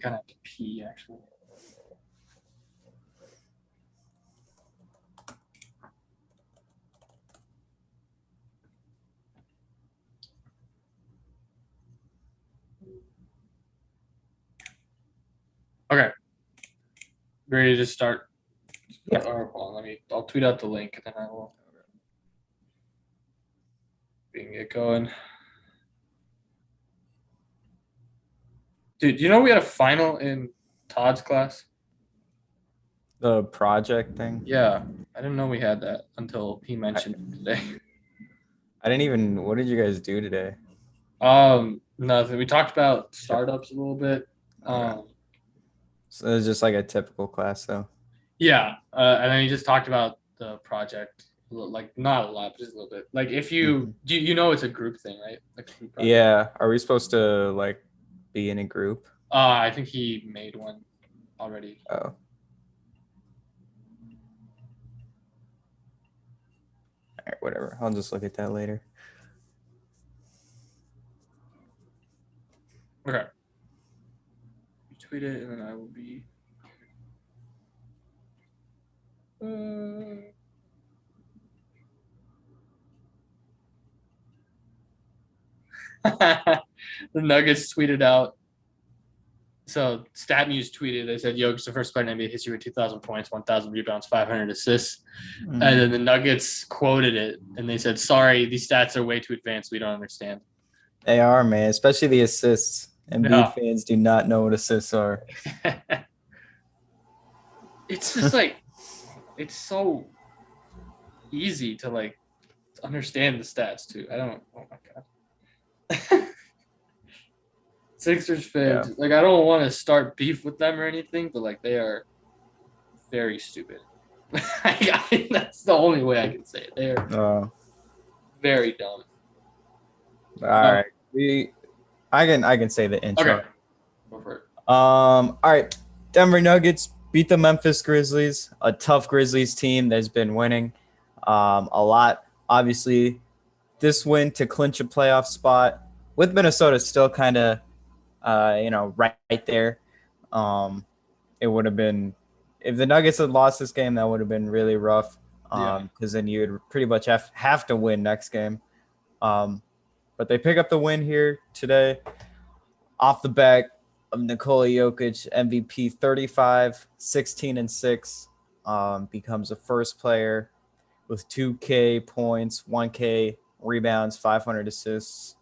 kind of have to pee, actually. Okay. Ready to start? Yeah. Or, well, I'll tweet out the link and then I will. We can get going. Dude, you know we had a final in Todd's class? The project thing. Yeah, I didn't know we had that until he mentioned it today. I didn't even. What did you guys do today? Nothing. We talked about startups a little bit. Okay. So it was just like a typical class, though. Yeah, and then he just talked about the project, like not a lot, but just a little bit. Like if you Mhm. do, you know, it's a group thing, right? Like a group project. Yeah. Are we supposed to like be in a group? I think he made one already. Oh. All right. Whatever. I'll just look at that later. Okay. You tweet it, and then I will be. The Nuggets tweeted out. So StatMuse tweeted, they said, Jokic, the first player in NBA history with 2,000 points, 1,000 rebounds, 500 assists. And then the Nuggets quoted it, and they said, sorry, these stats are way too advanced. We don't understand. They are, man. Especially the assists. Embiid fans do not know what assists are. It's just like, it's so easy to like understand the stats too. I don't, oh my God. Sixers fans, Yeah. like I don't want to start beef with them or anything, but like they are very stupid. That's the only way I can say it. They are very dumb. All right. I can say the intro. Okay. Go for it. All right. Denver Nuggets beat the Memphis Grizzlies, a tough Grizzlies team that's been winning a lot. Obviously, this win to clinch a playoff spot with Minnesota still kind of, right there. It would have been, if the Nuggets had lost this game, that would have been really rough because then you would pretty much have to win next game. But they pick up the win here today off the back of Nikola Jokic, MVP 35, 16 and 6, becomes the first player with 2K points, 1K rebounds, 500 assists.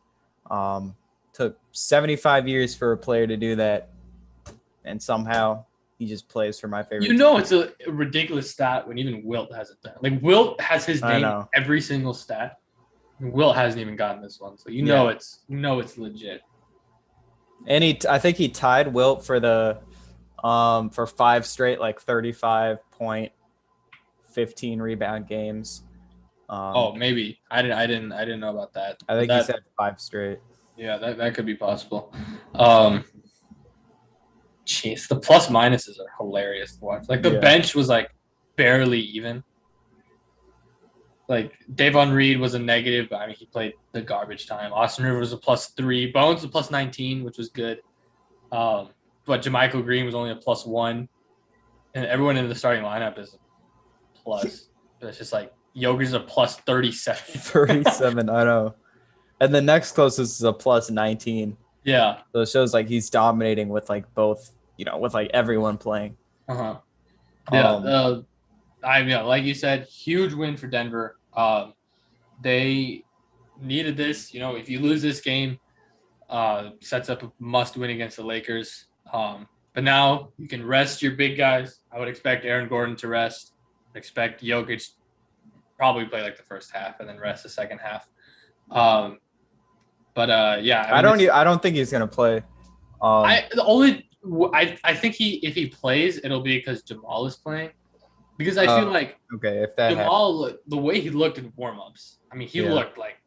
Took 75 years for a player to do that, and somehow he just plays for my favorite team. It's a ridiculous stat when even Wilt has it done. Like Wilt has his name in every single stat. Wilt hasn't even gotten this one, so it's legit. And I think he tied Wilt for the for 5 straight like 35 point, 15 rebound games. Maybe I didn't know about that. I think he said 5 straight. Yeah, that could be possible. Jeez, the plus minuses are hilarious to watch. Like the bench was like barely even. Like Davon Reed was a negative, but I mean he played the garbage time. Austin Rivers was a +3. Bones was a +19, which was good. But JaMychal Green was only a +1, and everyone in the starting lineup is a plus. But it's just like Jokic is a +37. 37, I know. And the next closest is a +19. Yeah. So it shows like he's dominating with like both, with like everyone playing. Yeah. Like you said, huge win for Denver. They needed this. If you lose this game, sets up a must win against the Lakers. But now you can rest your big guys. I would expect Aaron Gordon to rest. Expect Jokic probably play like the first half and then rest the second half. I don't think he's gonna play. I think if he plays, it'll be because Jamal is playing. Because I feel like if that Jamal, the way he looked in warmups, I mean, he looked like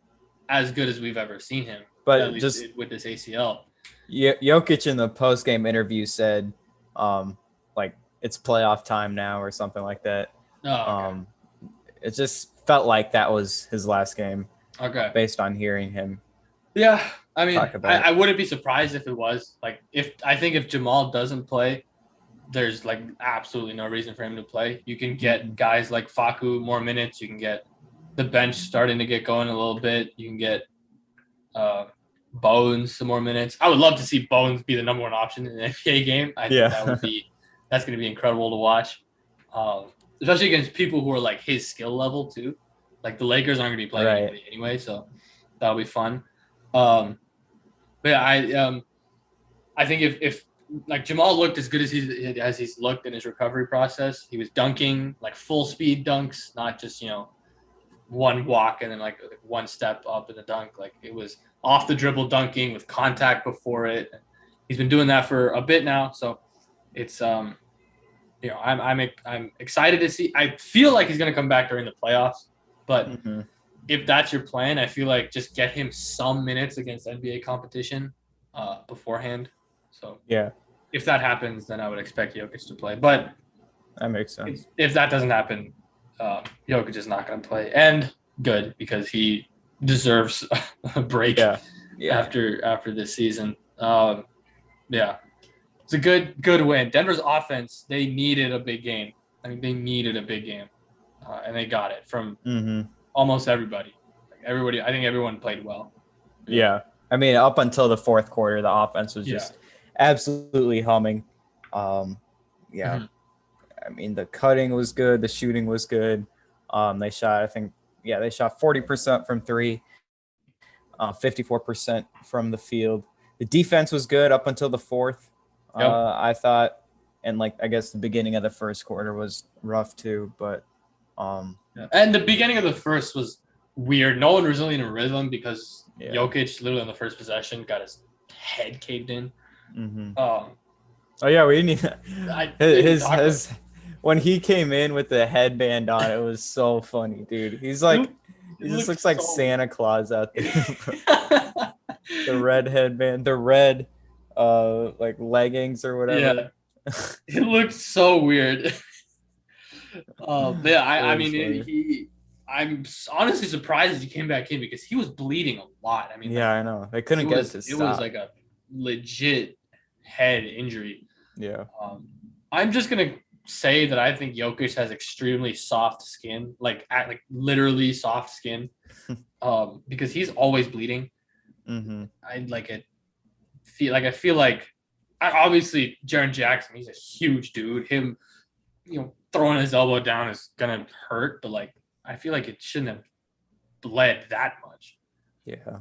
as good as we've ever seen him. But at least with this ACL. Jokic in the post-game interview said, like it's playoff time now or something like that. It just felt like that was his last game. Okay. Based on hearing him. Yeah, I mean, talk about it. I wouldn't be surprised if it was like if Jamal doesn't play, there's like absolutely no reason for him to play. You can get guys like Facu more minutes. You can get the bench starting to get going a little bit. You can get Bones some more minutes. I would love to see Bones be the number one option in an NBA game. I think that's going to be incredible to watch, especially against people who are like his skill level too. Like the Lakers aren't going to be playing anybody anyway, so that'll be fun. But yeah, I think if like Jamal looked as good as he's looked in his recovery process, he was dunking like full speed dunks, not just one walk and then like one step up in the dunk. Like it was off the dribble dunking with contact before it. He's been doing that for a bit now, so it's I'm excited to see. I feel like he's going to come back during the playoffs, but if that's your plan, I feel like just get him some minutes against NBA competition beforehand. So yeah, if that happens, then I would expect Jokic to play. But that makes sense. If that doesn't happen, Jokic is not going to play, and good because he deserves a break after this season. Yeah, it's a good win. Denver's offense, they needed a big game. I mean, they needed a big game, and they got it from almost everybody. I think everyone played well. Yeah. I mean, up until the fourth quarter, the offense was just absolutely humming. I mean, the cutting was good. The shooting was good. They shot 40% from three, 54% from the field. The defense was good up until the fourth, I thought. And, I guess the beginning of the first quarter was rough too. But And the beginning of the first was weird. No one was really in a rhythm because Jokic, literally on the first possession, got his head caved in. We didn't his when he came in with the headband on, it was so funny, dude. He's like, he just looks like Santa Claus out there. The red headband, the red, leggings or whatever. Yeah, it looked so weird. I mean, I'm honestly surprised he came back in because he was bleeding a lot. I mean, I know they couldn't get it to stop. It was like a legit head injury. Yeah. I'm just gonna say that I think Jokic has extremely soft skin, like literally soft skin, because he's always bleeding. I feel like obviously Jaren Jackson, he's a huge dude. Him, throwing his elbow down is gonna hurt, but I feel like it shouldn't have bled that much. Yeah.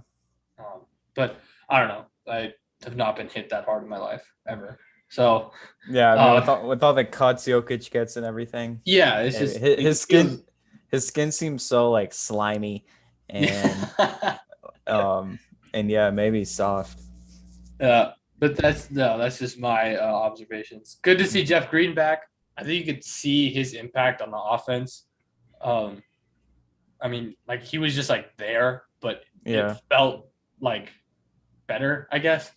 But I don't know. I have not been hit that hard in my life ever. So yeah, I mean, with all the cuts Jokic gets and everything. Yeah, it's just his skin seems so slimy and and maybe soft. Yeah, but that's just my observations. Good to see Jeff Green back. I think you could see his impact on the offense. I mean, he was just there, but it felt better, I guess.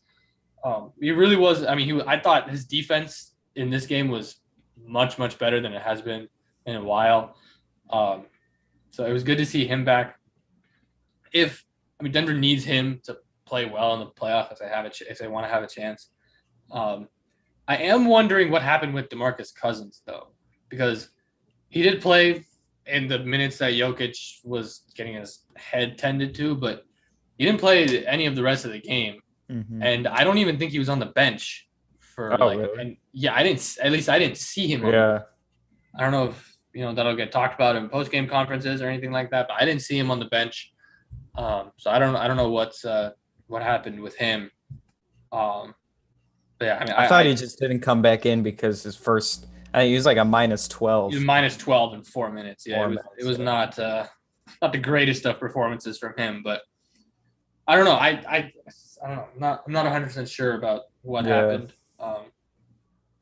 He really was. I mean, I thought his defense in this game was much, much better than it has been in a while. So it was good to see him back. Denver needs him to play well in the playoffs if they want to have a chance. I am wondering what happened with DeMarcus Cousins though, because he did play in the minutes that Jokic was getting his head tended to, but he didn't play any of the rest of the game. And I don't even think he was on the bench for really? I didn't see him. I don't know if that'll get talked about in post-game conferences or anything like that, but I didn't see him on the bench. So I don't know what happened with him. But yeah, I mean, I thought he just didn't come back in because his first, he was a -12. He was -12 in 4 minutes. Yeah, it was not the greatest of performances from him, but I don't know. I don't know. I'm not 100% sure about what happened. But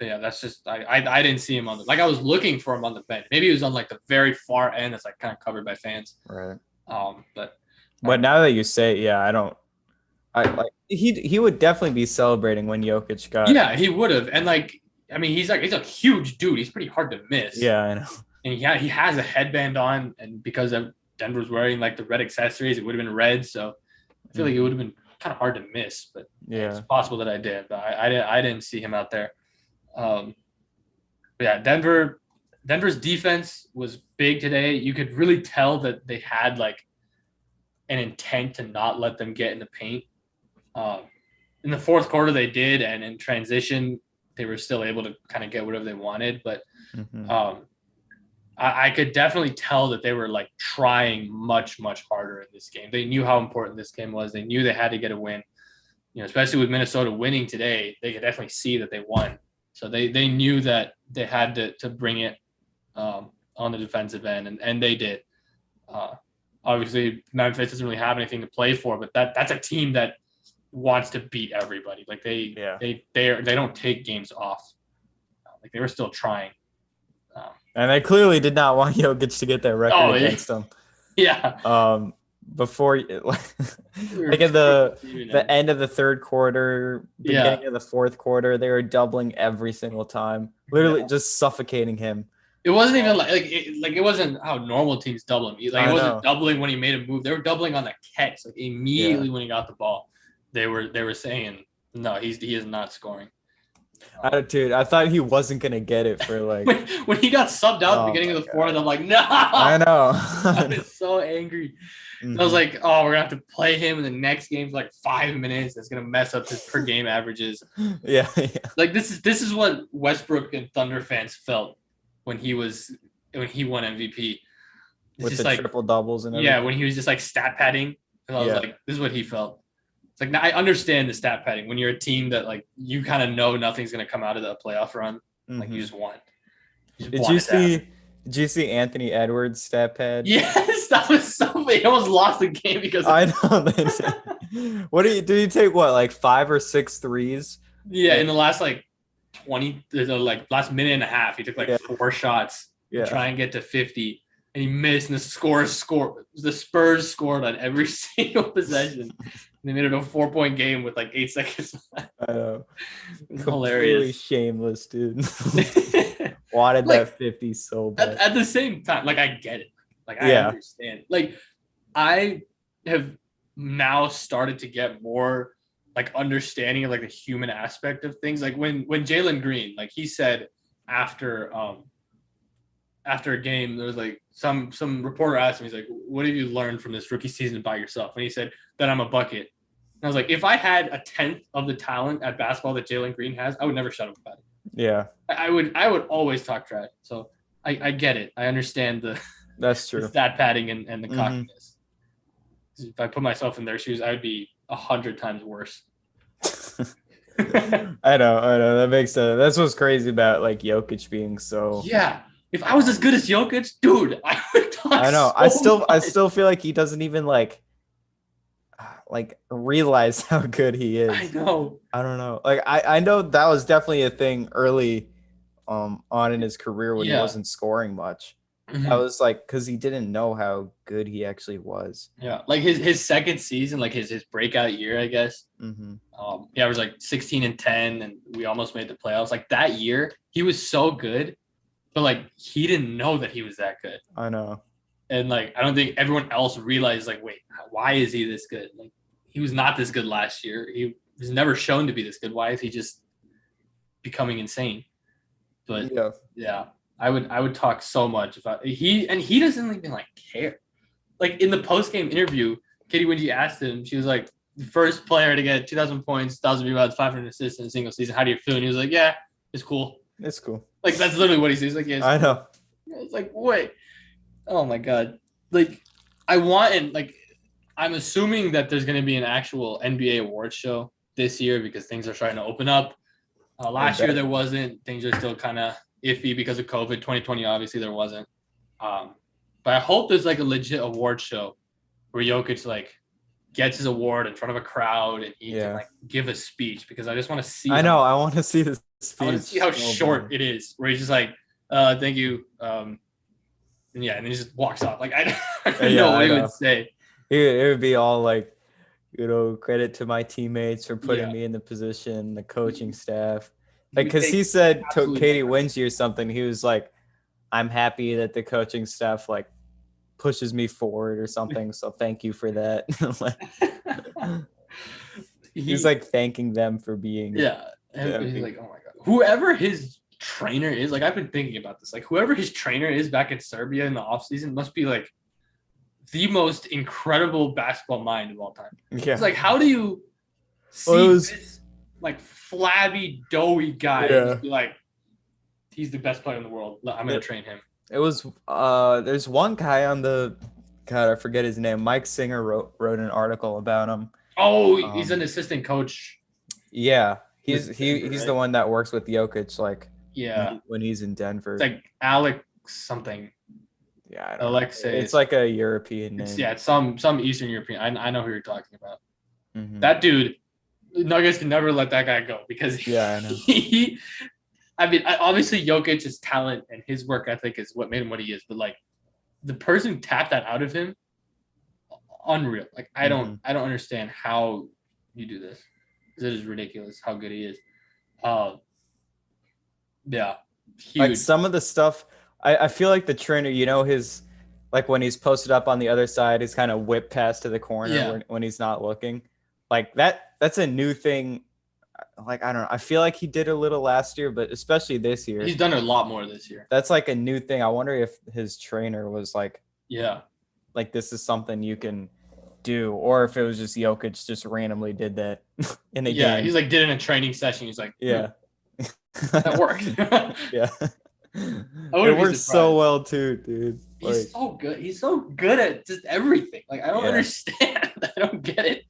yeah, that's just I didn't see him on the I was looking for him on the bench. Maybe he was on the very far end that's kind of covered by fans. Right. But now that you say it, I don't. He would definitely be celebrating when Jokic got. Yeah, he would have. And he's a huge dude. He's pretty hard to miss. Yeah, I know. And he has a headband on, and because Denver's wearing the red accessories, it would have been red. So I feel like it would have been kind of hard to miss, but it's Yeah. possible that I did. But I didn't see him out there. But yeah, Denver's defense was big today. You could really tell that they had like an intent to not let them get in the paint. In the fourth quarter, they did, and in transition, they were still able to kind of get whatever they wanted. But I could definitely tell that they were like trying much harder in this game. They knew how important this game was. They knew they had to get a win. Especially with Minnesota winning today, they could definitely see that they won. So they knew that they had to bring it on the defensive end, and they did. Obviously, Memphis doesn't really have anything to play for, but that's a team that wants to beat everybody. Like they don't take games off. Like they were still trying. And they clearly did not want Jokic to get that record against them. Yeah. Before like at the end of the third quarter, beginning of the fourth quarter, they were doubling every single time, literally just suffocating him. It wasn't even it wasn't how normal teams double him. Like it wasn't doubling when he made a move. They were doubling on the catch, like immediately when he got the ball. They were saying no, he is not scoring. Dude, I thought he wasn't gonna get it for like when he got subbed out at the beginning of the fourth. I'm like, no. I know. I was so angry. I was like, oh, we're gonna have to play him in the next game for like 5 minutes. That's gonna mess up his per game averages. Yeah. Like this is what Westbrook and Thunder fans felt when he won MVP. With the triple doubles and everything. Yeah, when he was just like stat padding. And I was like, this is what he felt. It's like, now I understand the stat padding when you're a team that like you kind of know nothing's gonna come out of the playoff run. Like you just won. Did you see Anthony Edwards' stat pad? Yes, that was so funny. He almost lost the game because I know. Did he take like 5 or 6 threes? Yeah, in the last like 20, last minute and a half, he took like 4 shots to try and get to 50, and he missed. And the Spurs scored on every single possession. They made it a 4-point game with like 8 seconds left. I know. Hilarious. Shameless, dude. Wanted that 50 so bad. At the same time, like I get it. Like I understand. Like I have now started to get more like understanding of like the human aspect of things. Like when Jalen Green, like he said after a game, there was like some reporter asked him, he's like, what have you learned from this rookie season by yourself? And he said that I'm a bucket. And I was like, if I had a 10th of the talent at basketball that Jalen Green has, I would never shut up about it. Yeah. I would always talk trash. So I get it. I understand that's true. The stat padding and the cockiness. If I put myself in their shoes, I would be 100 times worse. I know. That makes sense. That's what's crazy about like Jokic being so. Yeah. If I was as good as Jokic, dude, I would talk. I know. I still feel like he doesn't even like realize how good he is. I know. I don't know. Like I know that was definitely a thing early on in his career when he wasn't scoring much. I was like, because he didn't know how good he actually was. Yeah, like his second season, like his breakout year, I guess. It was like 16 and 10, and we almost made the playoffs. Like that year, he was so good, but like he didn't know that he was that good. I know. And like I don't think everyone else realized like, wait, why is he this good? Like he was not this good last year. He was never shown to be this good. Why is he just becoming insane? But yeah. I would talk so much about he doesn't even like care. Like in the post game interview, Katie, when she asked him, she was like, the first player to get 2,000 points, 1,000 rebounds, 500 assists in a single season. How do you feel? And he was like, yeah, it's cool. It's cool. Like that's literally what he says. Like, yeah, I know. It's like, wait, oh my god. Like I'm assuming that there's going to be an actual NBA awards show this year because things are starting to open up. Last year there wasn't. Things are still kind of iffy because of COVID. 2020, obviously, there wasn't. But I hope there's like a legit award show where Jokic like gets his award in front of a crowd and he can like give a speech because I just want to see. I know. I want to see this speech. I want to see how short it is, where he's just like, "Thank you," and then he just walks off. Like I don't know what he would say. It would be all like, credit to my teammates for putting me in the position, the coaching staff. Like, because he said to Katie Winsey or something, he was like, I'm happy that the coaching staff like pushes me forward or something. So thank you for that. He's like thanking them for being And he's like, oh my god, whoever his trainer is, like I've been thinking about this, like whoever his trainer is back in Serbia in the offseason must be like the most incredible basketball mind of all time. Yeah. It's like, how do you see this like flabby, doughy guy and just be like, he's the best player in the world. I'm gonna train him. It was there's one guy on the God, I forget his name. Mike Singer wrote an article about him. Oh, he's an assistant coach. Yeah. He's the one that works with Jokic, like yeah, when he's in Denver. It's like Alex something. Yeah, I don't Alexei. know. It's like a European name. It's some Eastern European. I know who you're talking about. Mm-hmm. That dude, Nuggets can never let that guy go because I know. Obviously Jokic's talent and his work ethic is what made him what he is. But like the person who tapped that out of him, unreal. Like I don't understand how you do this. It is ridiculous how good he is. Yeah, huge. Like some of the stuff, I feel like the trainer, his, like when he's posted up on the other side, his kind of whip pass to the corner when he's not looking. Like that's a new thing. Like, I don't know. I feel like he did a little last year, but especially this year. He's done a lot more this year. That's like a new thing. I wonder if his trainer was like, like this is something you can do, or if it was just Jokic just randomly did that in a game. Yeah, he's like did in a training session. He's like, that worked. It works so well too, dude. He's so good. He's so good at just everything. Like I don't understand. I don't get it.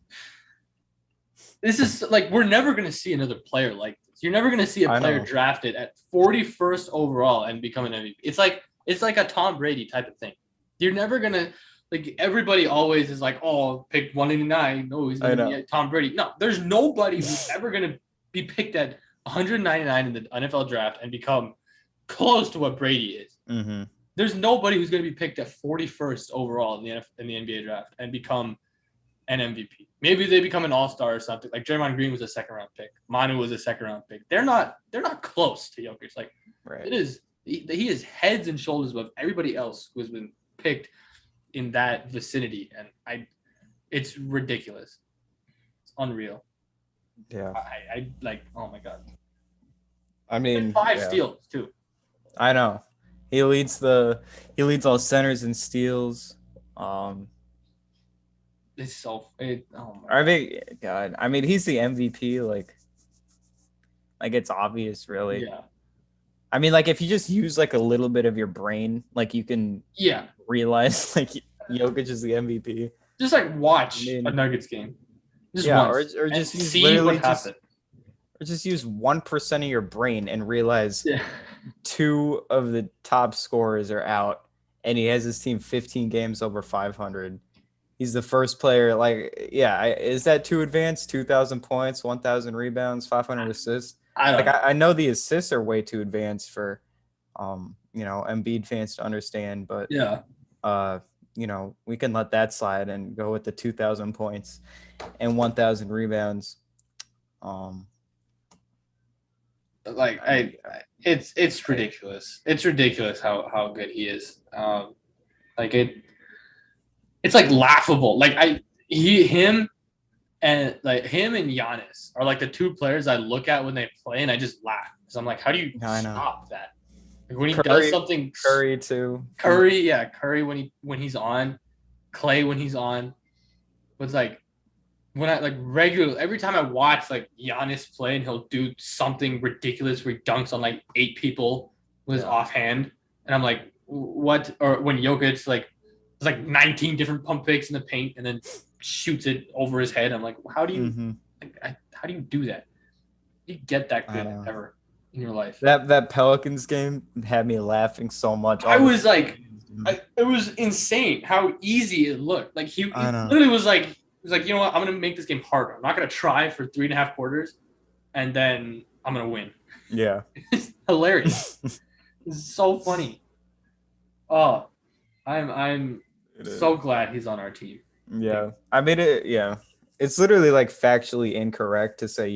This is like we're never gonna see another player like this. You're never gonna see a player drafted at 41st overall and become an MVP. It's like a Tom Brady type of thing. You're never gonna. Like everybody always is like, oh, pick 189. No, he's gonna be Tom Brady. No, there's nobody who's ever gonna be picked at 199 in the NFL draft and become close to what Brady is. Mm-hmm. There's nobody who's gonna be picked at 41st overall in the NBA draft and become an MVP. Maybe they become an all-star or something. Like Draymond Green was a second-round pick. Manu was a second-round pick. They're not close to Jokic. Like it is. He is heads and shoulders above everybody else who has been picked in that vicinity, and it's ridiculous. It's unreal. Yeah. I like, oh my god. I mean, 5 steals too. I know. He leads all centers and steals. It's so oh my I mean, God. I mean, he's the MVP, like it's obvious, really. Yeah. I mean, like if you just use like a little bit of your brain, like you can realize like Jokic is the MVP. Just like watch a Nuggets game. Just once, or just use see what happened. Or just use 1% of your brain and realize 2 of the top scorers are out, and he has his team 15 games over 500. He's the first player. Like, is that too advanced? 2,000 points, 1,000 rebounds, 500 assists. I know the assists are way too advanced for, Embiid fans to understand, but we can let that slide and go with the 2,000 points and 1,000 rebounds. It's ridiculous. It's ridiculous how good he is. It's like laughable. Like him and Giannis are like the 2 players I look at when they play and I just laugh. So I'm like, how do you stop that? Like when he does something. Curry too. Curry when he's on, Clay when he's on. But it's like when I like regularly every time I watch like Giannis play and he'll do something ridiculous where he dunks on like 8 people with his offhand, and I'm like, what? Or when Jokic like there's like 19 different pump fakes in the paint and then shoots it over his head. I'm like, how do you how do you do that? You get that good ever in your life? That Pelicans game had me laughing so much. I was like, it was insane how easy it looked. Like he literally was like, you know what? I'm gonna make this game harder. I'm not gonna try for 3.5 quarters, and then I'm gonna win. Yeah, it's hilarious. It's so funny. Oh, I'm so glad he's on our team. Yeah, I mean it. Yeah, it's literally like factually incorrect to say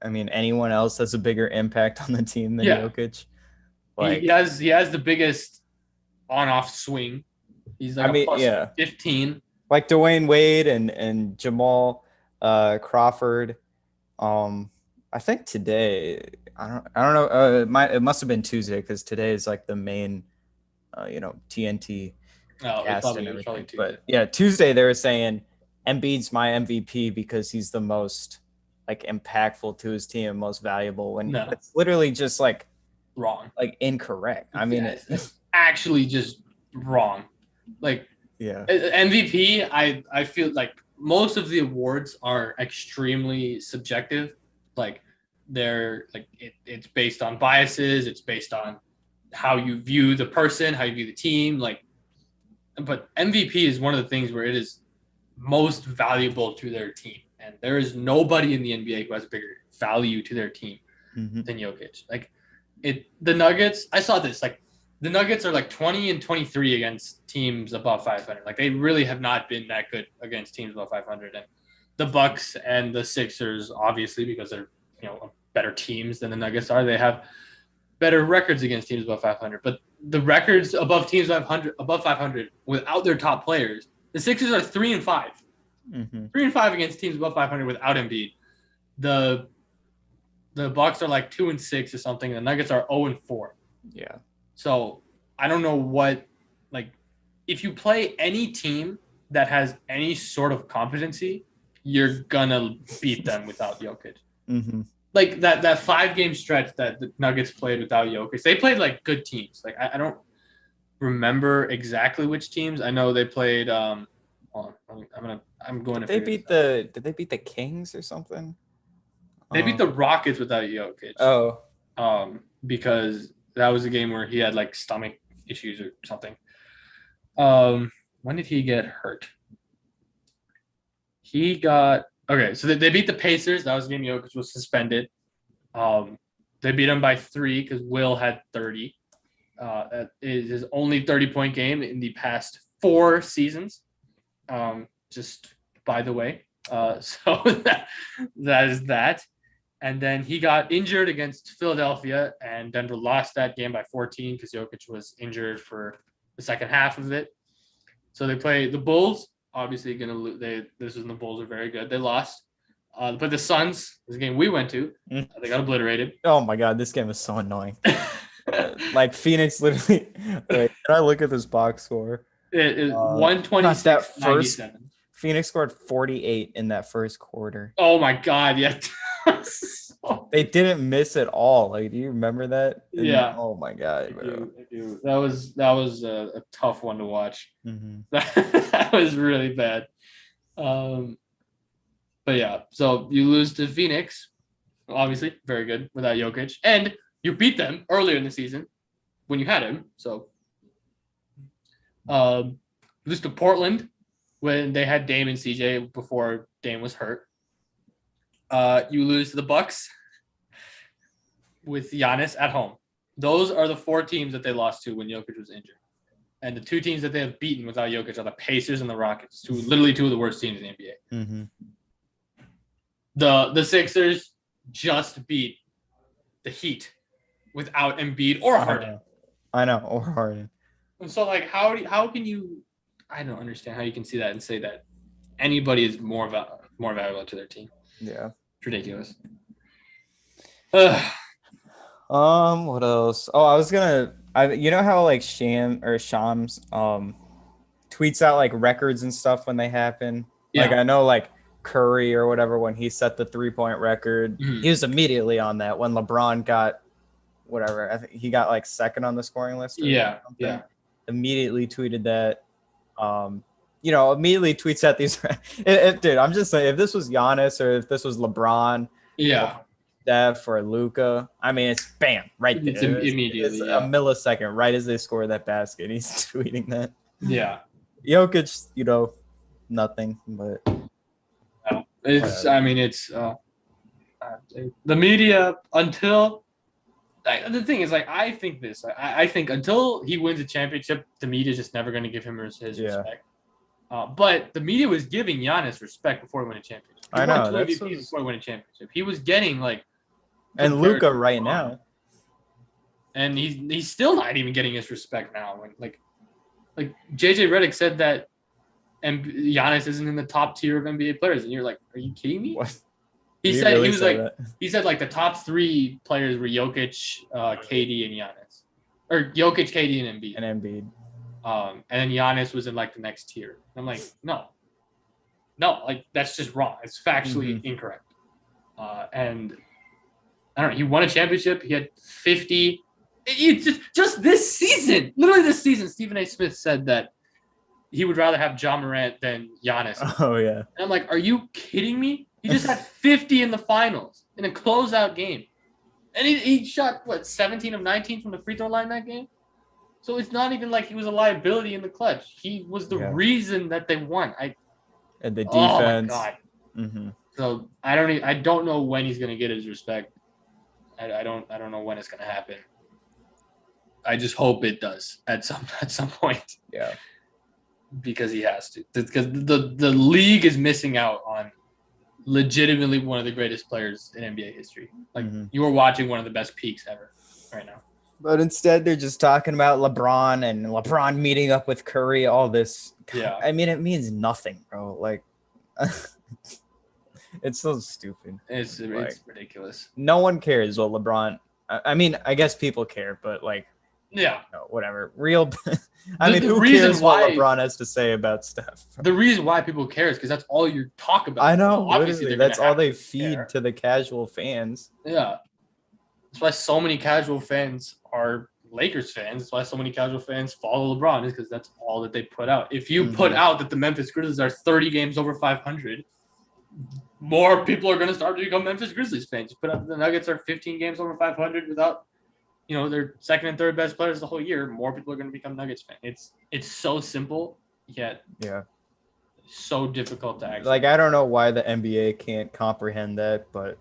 anyone else has a bigger impact on the team than Jokic. Like he has the biggest on-off swing. He's like 15. like Dwayne Wade and Jamal Crawford. I think today. I don't know. It must have been Tuesday because today is like the main, TNT No, cast and it was probably everything. Tuesday. But yeah, Tuesday they were saying Embiid's my MVP because he's the most like impactful to his team and most valuable. When No, it's literally just wrong. like incorrect. I mean, Yeah, it's actually just wrong. Like yeah, MVP, I feel like most of the awards are extremely subjective. Like they're like it's based on biases. It's based on how you view the person, how you view the team. Like, but MVP is one of the things where it is most valuable to their team, and there is nobody in the NBA who has bigger value to their team than Jokic. Like the Nuggets, I saw this. Like the Nuggets are like 20-23 against teams above 500. Like they really have not been that good against teams above 500. And the Bucks and the Sixers, obviously, because they're better teams than the Nuggets are, they have better records against teams above 500. But the records above teams above 500 without their top players, the Sixers are 3-5. 3-5 against teams above 500 without Embiid. The Bucks are like 2-6 or something. The Nuggets are 0-4. yeah. So I don't know if you play any team that has any sort of competency, you're gonna beat them without Jokic. Like that 5-game stretch that the Nuggets played without Jokic, they played like good teams. Like I don't remember exactly which teams. I know they played. I'm going to. Did they beat the Kings or something? They beat the Rockets without Jokic. Oh. Because that was a game where he had like stomach issues or something. When did he get hurt? So they beat the Pacers. That was the game Jokic was suspended. They beat him by 3 because Will had 30. That is his only 30-point game in the past 4 seasons. Just by the way. So that is that. And then he got injured against Philadelphia, and Denver lost that game by 14 because Jokic was injured for the second half of it. So they play the Bulls. Obviously, going to lose. This is when the Bulls are very good. They lost. But the Suns, this game we went to, they got obliterated. Oh my God, this game is so annoying. Like Phoenix, literally. Wait, can I look at this box score? It is 126-97. Phoenix scored 48 in that first quarter. Oh my God, yeah. They didn't miss at all. Like, do you remember that? Yeah. Oh my God, bro. I do. That was a tough one to watch. That was really bad. But yeah, so you lose to Phoenix, obviously very good without Jokic, and you beat them earlier in the season when you had him. So, lose to Portland when they had Dame and CJ before Dame was hurt. You lose to the Bucks with Giannis at home. Those are the 4 teams that they lost to when Jokic was injured. And the 2 teams that they have beaten without Jokic are the Pacers and the Rockets, literally 2 of the worst teams in the NBA. The Sixers just beat the Heat without Embiid or Harden. I know, or Harden. And so, like, how can you? I don't understand how you can see that and say that anybody is more valuable to their team. Yeah, it's ridiculous. What else? Oh, I was gonna. You know how like Shams tweets out like records and stuff when they happen. Yeah. Like I know like Curry or whatever when he set the 3-point record, he was immediately on that. When LeBron got whatever, I think he got like second on the scoring list. Yeah. Immediately tweeted that. Immediately tweets out these. Dude, I'm just saying, if this was Giannis or if this was LeBron, Steph or Luka, I mean, it's bam right there. It's immediately a millisecond right as they score that basket. He's tweeting that. Yeah. Jokic, nothing, but it's. I mean, it's the media until. The thing is, like, I think this. I think until he wins a championship, the media is just never going to give him his respect. But the media was giving Giannis respect before he won a championship. I know. Before he won a championship, he was getting like. And Luka right now. And he's still not even getting his respect now. Like JJ Redick said that and Giannis isn't in the top tier of NBA players, and you're like, are you kidding me? What? He Did said really he was say like that? he said like the top 3 players were Jokic, KD, and Giannis, or Jokic, KD, and Embiid. And Embiid. And then Giannis was in like the next tier. I'm like, no, like that's just wrong. It's factually incorrect. And I don't know. He won a championship. He had 50. Just this season, literally this season, Stephen A. Smith said that he would rather have Ja Morant than Giannis. Oh yeah. And I'm like, are you kidding me? He just had 50 in the finals in a closeout game, and he shot what 17 of 19 from the free throw line that game. So it's not even like he was a liability in the clutch. He was the reason that they won. And the defense. Oh my god. So I don't know when he's gonna get his respect. I don't know when it's gonna happen. I just hope it does at some point. Yeah. Because he has to. Because the league is missing out on legitimately one of the greatest players in NBA history. Like you are watching one of the best peaks ever right now. But instead, they're just talking about LeBron and LeBron meeting up with Curry, all this. Yeah. I mean, it means nothing, bro. Like, it's so stupid. It's ridiculous. No one cares what LeBron. I mean, I guess people care, but like, yeah, no, whatever. Who cares what LeBron has to say about stuff? The reason why people care is because that's all you talk about. I know. Obviously, literally, that's all they feed to the casual fans. Yeah. That's why so many casual fans are Lakers fans. That's why so many casual fans follow LeBron, is because that's all that they put out. If you put out that the Memphis Grizzlies are 30 games over 500, more people are going to start to become Memphis Grizzlies fans. You put out the Nuggets are 15 games over 500 without, their second and third best players the whole year, more people are going to become Nuggets fans. It's so simple, yet so difficult to actually. Like, I don't know why the NBA can't comprehend that, but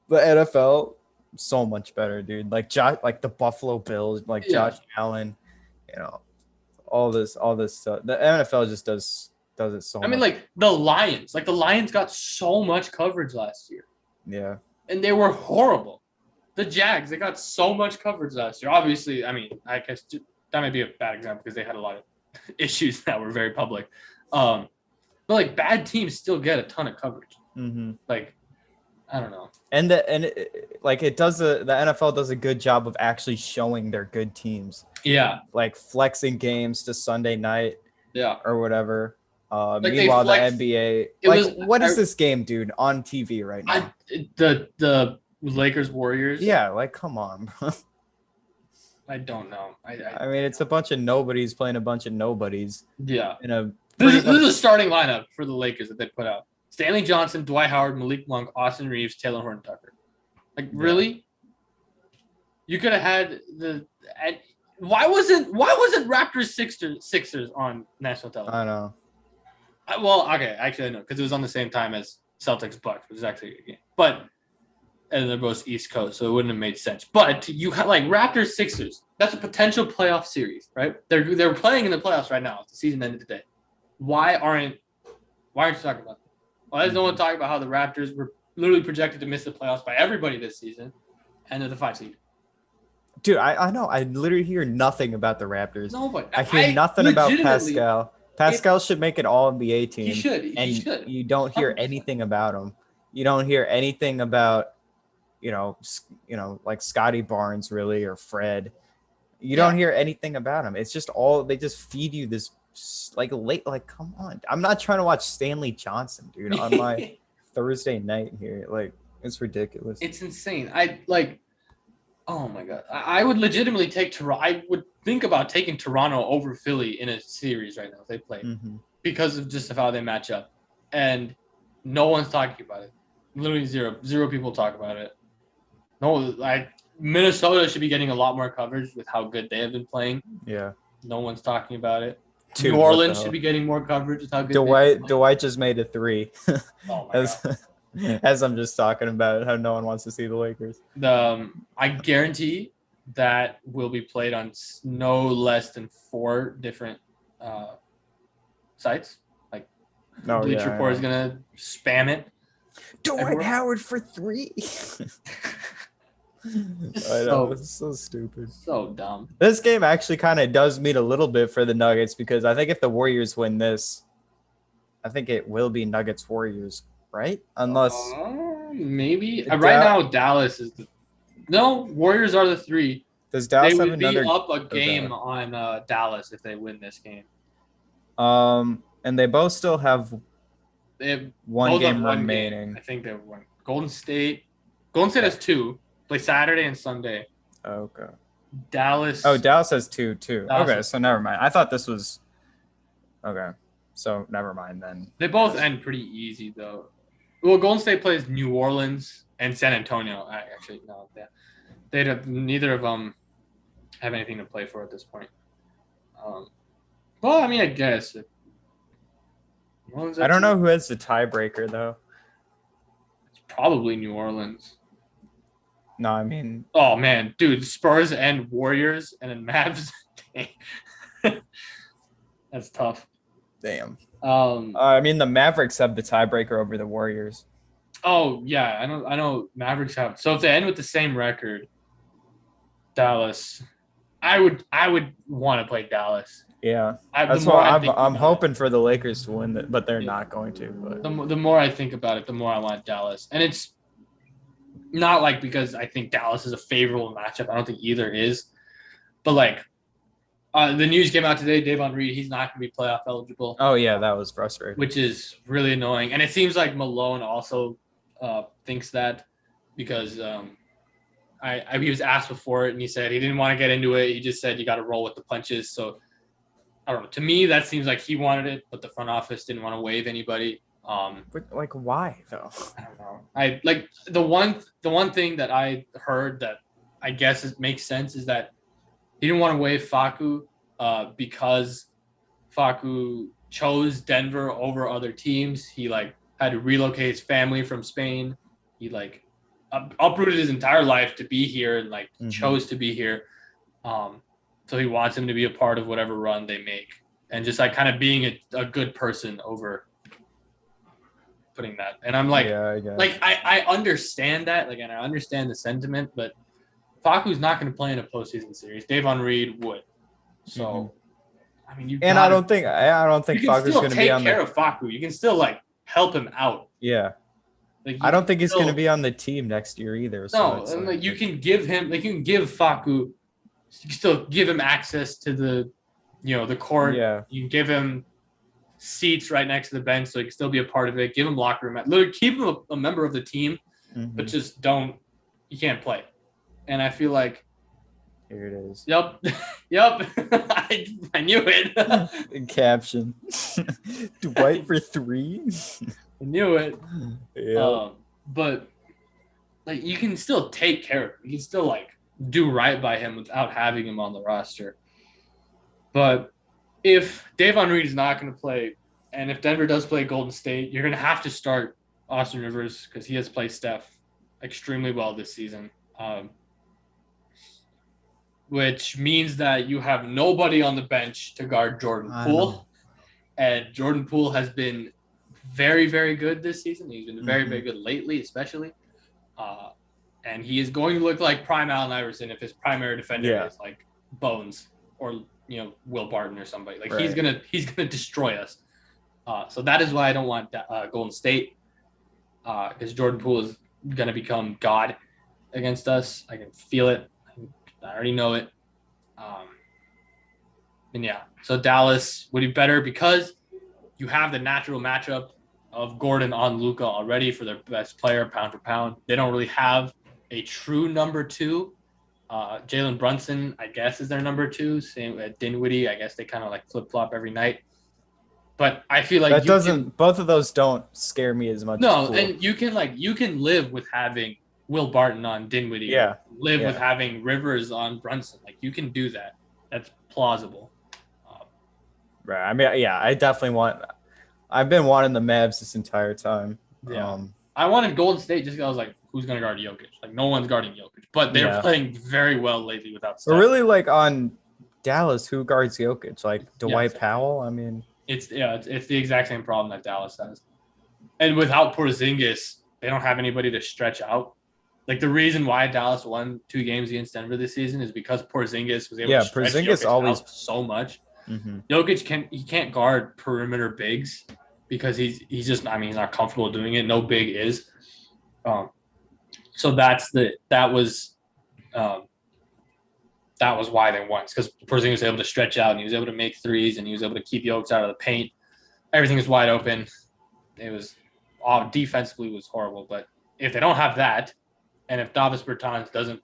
the NFL – so much better, dude. Like the Buffalo Bills, like Josh Allen, all this stuff. The NFL just does it so much. I mean, like the Lions got so much coverage last year. Yeah. And they were horrible. The Jags, they got so much coverage last year. Obviously, I mean, I guess that might be a bad example because they had a lot of issues that were very public. But like bad teams still get a ton of coverage. Like, I don't know. And the NFL does a good job of actually showing their good teams. Yeah. Like flexing games to Sunday night. Yeah. Or whatever. Meanwhile, the NBA, what is this game, dude, on TV right now? The Lakers Warriors. Yeah, like come on, bro. I don't know. I mean, it's a bunch of nobodies playing a bunch of nobodies. Yeah. This is a starting lineup for the Lakers that they put out. Stanley Johnson, Dwight Howard, Malik Monk, Austin Reeves, Taylor Horton Tucker. Like, really? You could have had why wasn't Raptors Sixers on national television? I know. Well, okay, actually I know, because it was on the same time as Celtics Bucks, which is actually a good game. And they're both East Coast, so it wouldn't have made sense. But you had like Raptors Sixers. That's a potential playoff series, right? They're playing in the playoffs right now. The season ended today. Why aren't you talking about that? Why is no one talking about how the Raptors were literally projected to miss the playoffs by everybody this season, and they're the 5 seed? Dude, I know. I literally hear nothing about the Raptors. No, but I hear nothing about Pascal. Pascal should make an All-NBA team. He should. You don't hear 100%. Anything about him. You don't hear anything about, like Scotty Barnes really, or Fred. You don't hear anything about him. It's just they just feed you this come on. I'm not trying to watch Stanley Johnson, dude, on my Thursday night here. Like, it's ridiculous. It's insane. Oh my God. I would legitimately take Toronto. I would think about taking Toronto over Philly in a series right now if they play, because of just how they match up. And no one's talking about it. Literally zero people talk about it. No, Minnesota should be getting a lot more coverage with how good they have been playing. Yeah. No one's talking about it. Dude, New Orleans should be getting more coverage with how good Dwight just made a 3. Oh my God. As I'm just talking about how no one wants to see the Lakers. I guarantee that will be played on no less than 4 different sites. Like, Bleacher Report is gonna spam it. Dwight Howard for 3. I know, it's so stupid. So dumb. This game actually kind of does mean a little bit for the Nuggets, because I think if the Warriors win this, I think it will be Nuggets Warriors, right? Unless maybe right now Dallas is Warriors are the 3. does They Dallas have would be another up a game on Dallas if they win this game. and they both still have They have one both game have one remaining. Game. I think they won. Golden State has 2. Play Saturday and Sunday. Okay. Dallas. Oh, Dallas has 2 too. Dallas okay, so never mind. I thought this was okay. So never mind then. They both end pretty easy though. Well, Golden State plays New Orleans and San Antonio. Actually, no, neither of them have anything to play for at this point. Well, I mean, I guess. I don't know who has the tiebreaker though. It's probably New Orleans. No, I mean. Oh man, dude, Spurs and Warriors and then Mavs. That's tough. Damn. I mean, the Mavericks have the tiebreaker over the Warriors. Oh yeah, I know. Mavericks have. So if they end with the same record, Dallas, I would want to play Dallas. Yeah, that's why I'm hoping for the Lakers to win that, but they're not going to. But the more I think about it, the more I want Dallas, and it's not like because I think Dallas is a favorable matchup. I don't think either is, but like. The news came out today, Davon Reed, he's not going to be playoff eligible. Oh, yeah, that was frustrating. Which is really annoying. And it seems like Malone also thinks that because he was asked before it, and he said he didn't want to get into it. He just said you got to roll with the punches. So, I don't know. To me, that seems like he wanted it, but the front office didn't want to waive anybody. But, like, why, though? I don't know. The one thing that I heard that I guess makes sense is that he didn't want to waive Facu because Facu chose Denver over other teams. He had to relocate his family from Spain. He uprooted his entire life to be here and chose to be here. So he wants him to be a part of whatever run they make, and just kind of being a good person over putting that. And I'm I understand that, and I understand the sentiment, but Facu's not going to play in a postseason series. Davon Reed would. So, I mean, I don't think Facu's going to be on take care of Facu. You can still help him out. Yeah. I don't think he's going to be on the team next year either. So no, and you can give him, you can give Facu, you can still give him access to the court. Yeah. You can give him seats right next to the bench so he can still be a part of it. Give him locker room. Literally keep him a member of the team, but just you can't play. And I feel like here it is. Yep. I knew it. Caption. Dwight for 3. I knew it. Yeah. But you can still take care of him. You can still do right by him without having him on the roster. But if Davon Reed is not going to play, and if Denver does play Golden State, you're going to have to start Austin Rivers because he has played Steph extremely well this season. Which means that you have nobody on the bench to guard Jordan Poole. And Jordan Poole has been very, very good this season. He's been very, very good lately, especially. And he is going to look like prime Allen Iverson if his primary defender is Bones or Will Barton or somebody. He's gonna destroy us. So that is why I don't want Golden State, because Jordan Poole is gonna become God against us. I can feel it. I already know it. And yeah, so Dallas would be better because you have the natural matchup of Gordon on Luka already for their best player, pound for pound. They don't really have a true number 2. Jalen Brunson, I guess, is their number 2. Same with Dinwiddie. I guess they kind of flip-flop every night. But I feel like both of those don't scare me as much. No, and you can live with having Will Barton on Dinwiddie. Yeah. Live with having Rivers on Brunson. You can do that. That's plausible. Right. I mean, yeah, I've been wanting the Mavs this entire time. Yeah. I wanted Golden State just because I was like, who's going to guard Jokic? No one's guarding Jokic. But they're playing very well lately without Steph. But really, on Dallas, who guards Jokic? Dwight Powell? I mean. It's the exact same problem that Dallas has. And without Porzingis, they don't have anybody to stretch out. The reason why Dallas won 2 games against Denver this season is because Porzingis was able to stretch Jokic out so much. Jokic can't guard perimeter bigs because he's just, I mean, he's not comfortable doing it. No big is. So that was why they won. It's because Porzingis was able to stretch out and he was able to make threes and he was able to keep Jokic out of the paint. Everything was wide open. It was defensively was horrible, but if they don't have that, and if Davis Bertans doesn't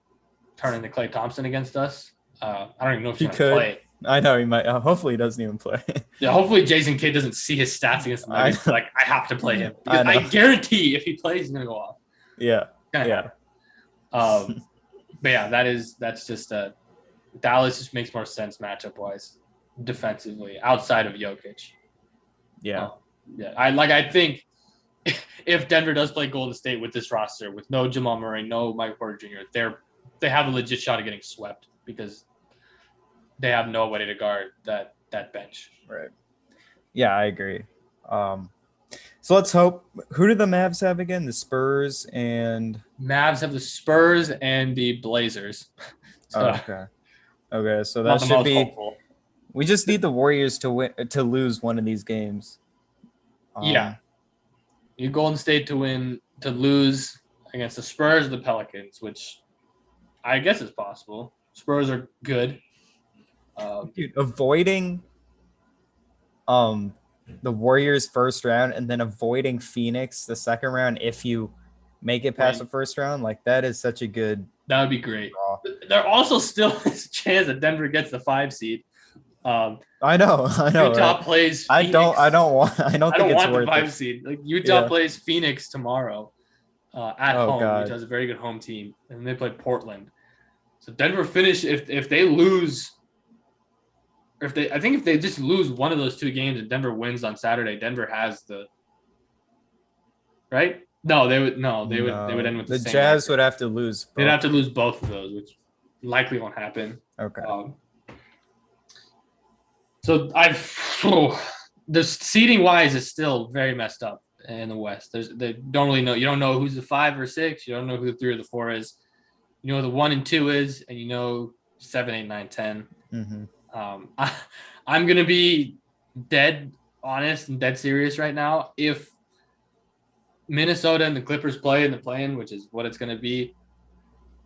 turn into Klay Thompson against us, I don't even know if he's going to play. I know he might. Hopefully, he doesn't even play. Yeah, hopefully Jason Kidd doesn't see his stats against the Nuggets. I have to play him. Because I guarantee if he plays, he's going to go off. Yeah. Yeah. But yeah, that's just Dallas just makes more sense matchup wise, defensively outside of Jokic. Yeah. I think if Denver does play Golden State with this roster, with no Jamal Murray, no Mike Porter Jr., they have a legit shot of getting swept because they have nobody to guard that bench. Right. Yeah, I agree. So let's hope. Who do the Mavs have again? The Spurs and Mavs have the Spurs and the Blazers. Okay. So that should be. Hopeful. We just need the Warriors to lose one of these games. Yeah. You Golden State to lose against the Spurs or the Pelicans, which I guess is possible. Spurs are good. Dude, avoiding the Warriors first round and then avoiding Phoenix the second round if you make it past the first round, like that is such a good. That would be great. There also still is a chance that Denver gets the 5 seed. I know. Utah plays Phoenix. I don't want the 5 seed. Like Utah plays Phoenix tomorrow at home. God. Utah's a very good home team, and they play Portland. So Denver finish if they lose. If they just lose one of those 2 games and Denver wins on Saturday, Denver has the right. No, they would end with the same Jazz record. would have to lose. They'd have to lose both of those, which likely won't happen. Okay. So the seeding wise is still very messed up in the West. They don't really know. You don't know who's the 5 or 6. You don't know who the 3 or the 4 is. You know who the 1 and 2 is, and you know 7, 8, 9, 10. Mm-hmm. I'm gonna be dead honest and dead serious right now. If Minnesota and the Clippers play in the play-in, which is what it's gonna be,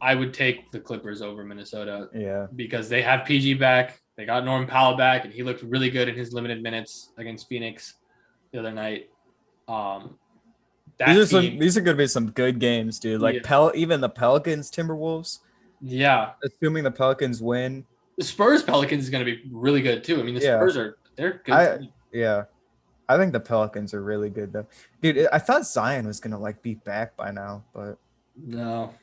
I would take the Clippers over Minnesota. Yeah, because they have PG back. They got Norman Powell back, and he looked really good in his limited minutes against Phoenix the other night. These are going to be some good games, dude. Like even the Pelicans, Timberwolves. Yeah, assuming the Pelicans win. The Spurs Pelicans is going to be really good too. I mean, the Spurs they're good. I think the Pelicans are really good though, dude. I thought Zion was going to be back by now, but no.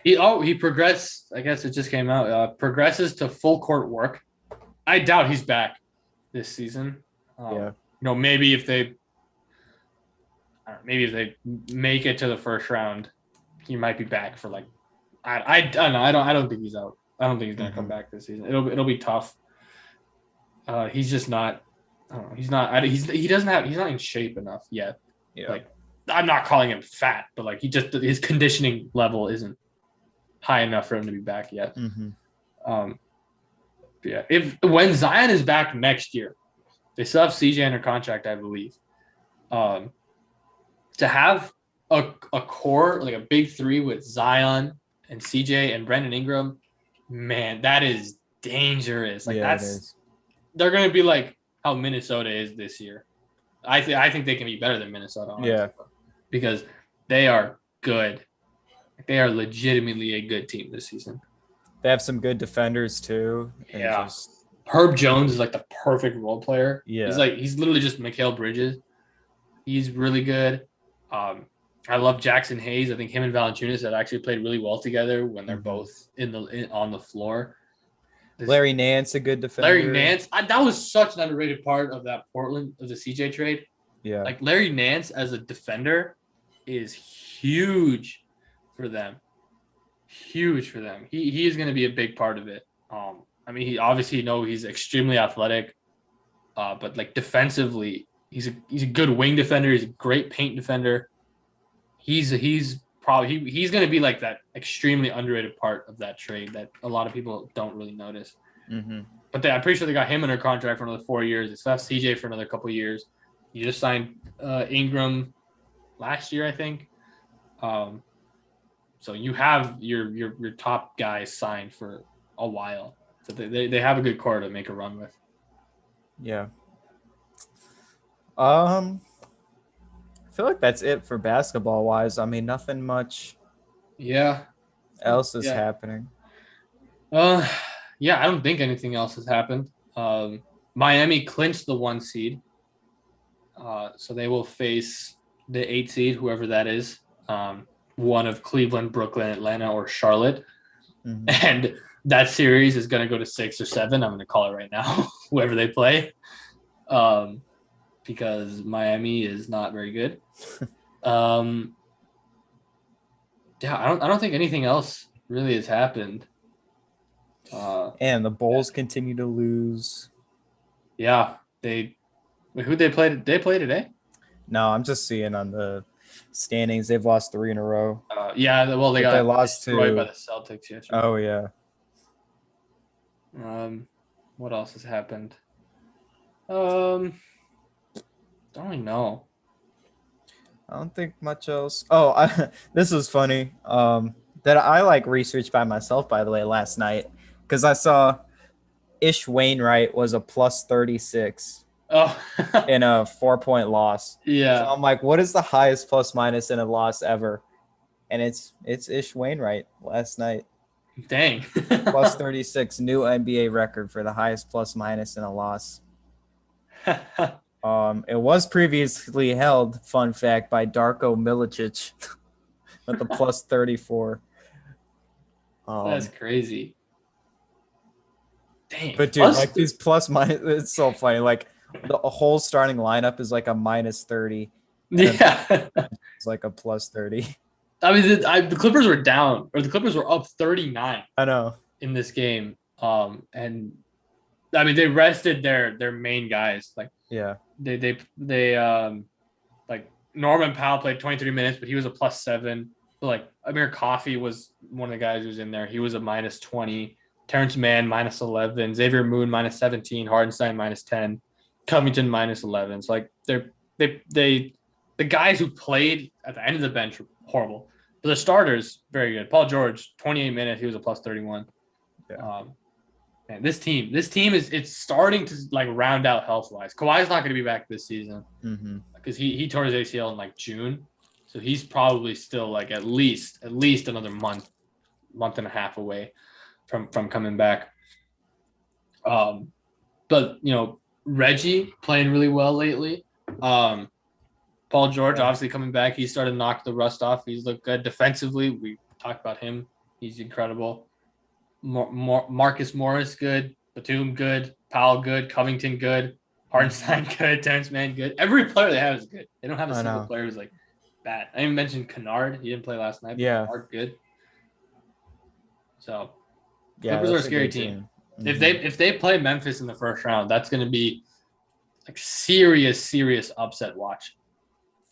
He progressed. I guess it just came out. Progresses to full court work. I doubt he's back this season. Maybe if they make it to the first round, he might be back for I don't know. I don't think he's out. I don't think he's gonna come back this season. It'll be tough. He's just not. I don't know. He's not. He's not in shape enough yet. Yeah. I'm not calling him fat, but his conditioning level isn't high enough for him to be back yet. Mm-hmm. When Zion is back next year, they still have CJ under contract, I believe. To have a core like a big 3 with Zion and CJ and Brandon Ingram, man, that is dangerous. They're going to be like how Minnesota is this year. I think they can be better than Minnesota. Honestly, because they are good. They are legitimately a good team this season. They have some good defenders too. Herb Jones is the perfect role player. Yeah. He's literally just Mikal Bridges. He's really good. I love Jackson Hayes. I think him and Valanciunas have actually played really well together when they're both on the floor. Larry Nance, a good defender. Larry Nance, that was such an underrated part of that Portland of the CJ trade. Yeah. Larry Nance as a defender is huge for them. Huge for them. He is going to be a big part of it. He obviously he's extremely athletic, but defensively, he's a good wing defender. He's a great paint defender. He's going to be that extremely underrated part of that trade that a lot of people don't really notice. Mm-hmm. but I'm pretty sure they got him under contract for another 4 years. They still have CJ for another couple of years. You just signed Ingram last year, I think. So you have your top guys signed for a while. So they have a good core to make a run with. Yeah. I feel like that's it for basketball wise. I mean, nothing much else is happening. Yeah, I don't think anything else has happened. Miami clinched the 1 seed. So they will face the 8 seed, whoever that is. One of Cleveland, Brooklyn, Atlanta, or Charlotte. Mm-hmm. And that series is going to go to 6 or 7. I'm going to call it right now, whoever they play. Because Miami is not very good. Yeah, I don't think anything else really has happened. And the Bulls continue to lose. Yeah, who'd they play? Did they play today? No, I'm just seeing on the standings they've lost 3 in a row. Yeah, well they lost destroyed by the Celtics yesterday. Oh yeah. What else has happened? Don't really know. I don't think much else. Oh, this was funny. That I like researched by myself, by the way, last night because I saw Ish Wainwright was a plus 36. Oh, in a 4-point loss. Yeah. So I'm like, what is the highest plus minus in a loss ever? And it's Ish Wainwright last night. Dang. Plus 36, new NBA record for the highest plus minus in a loss. It was previously held, fun fact, by Darko Milicic with the plus 34. That's crazy. Dang. But dude, like these plus minus, it's so funny. Like the whole starting lineup is like a minus 30. Yeah. It's like a plus 30. I mean, the Clippers were down, or the Clippers were up 39. I know. In this game. And I mean, they rested their main guys. Like, yeah. They like Norman Powell played 23 minutes, but he was a plus 7. But like Amir Coffey was one of the guys who was in there. He was a minus 20. Terrence Mann minus 11. Xavier Moon minus 17. Hardenstein minus 10. Covington minus 11. So like the guys who played at the end of the bench were horrible, but the starters very good. Paul George 28 minutes. He was a plus 31. Yeah. And this team it's starting to like round out health wise. Kawhi's not going to be back this season because he tore his ACL in like June, so he's probably still like at least another month and a half away from coming back. But you know, Reggie playing really well lately. Paul George obviously coming back. He started to knock the rust off. He's looked good defensively. We talked about him. He's incredible. Marcus Morris good. Batum good. Powell good. Covington good. Hardenstein good. Terrence Mann good. Every player they have is good. They don't have a single player who's like bad. I even mentioned Kennard. He didn't play last night. Yeah. Kennard good. So yeah, Clippers are a scary team. If they play Memphis in the first round, that's going to be like serious upset watch.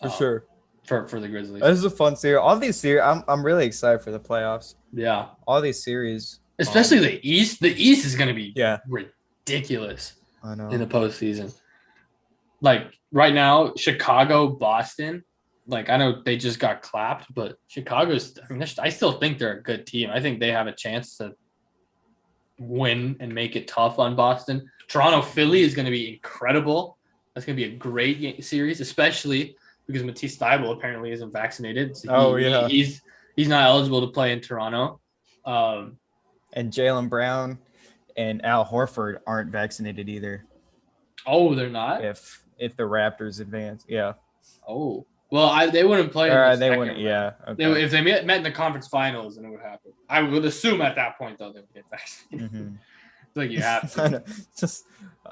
For sure. For the Grizzlies. This is a fun series. All these series, I'm really excited for the playoffs. Yeah. All these series. Especially the East. The East is going to be ridiculous. I know. In the postseason. Like right now, Chicago, Boston. Like I know they just got clapped, but Chicago's. I mean, I still think they're a good team. I think they have a chance to win and make it tough on Boston. Toronto, Philly is going to be incredible. That's going to be a great series, especially because Matisse Thybulle apparently isn't vaccinated. So he's not eligible to play in Toronto. And Jaylen Brown and Al Horford aren't vaccinated either. Oh, they're not? If the Raptors advance, yeah. Oh. Well, they wouldn't play. They wouldn't. Yeah. Okay. If they met in the conference finals, then it would happen. I would assume at that point though they would get vaccinated. It's like you have to.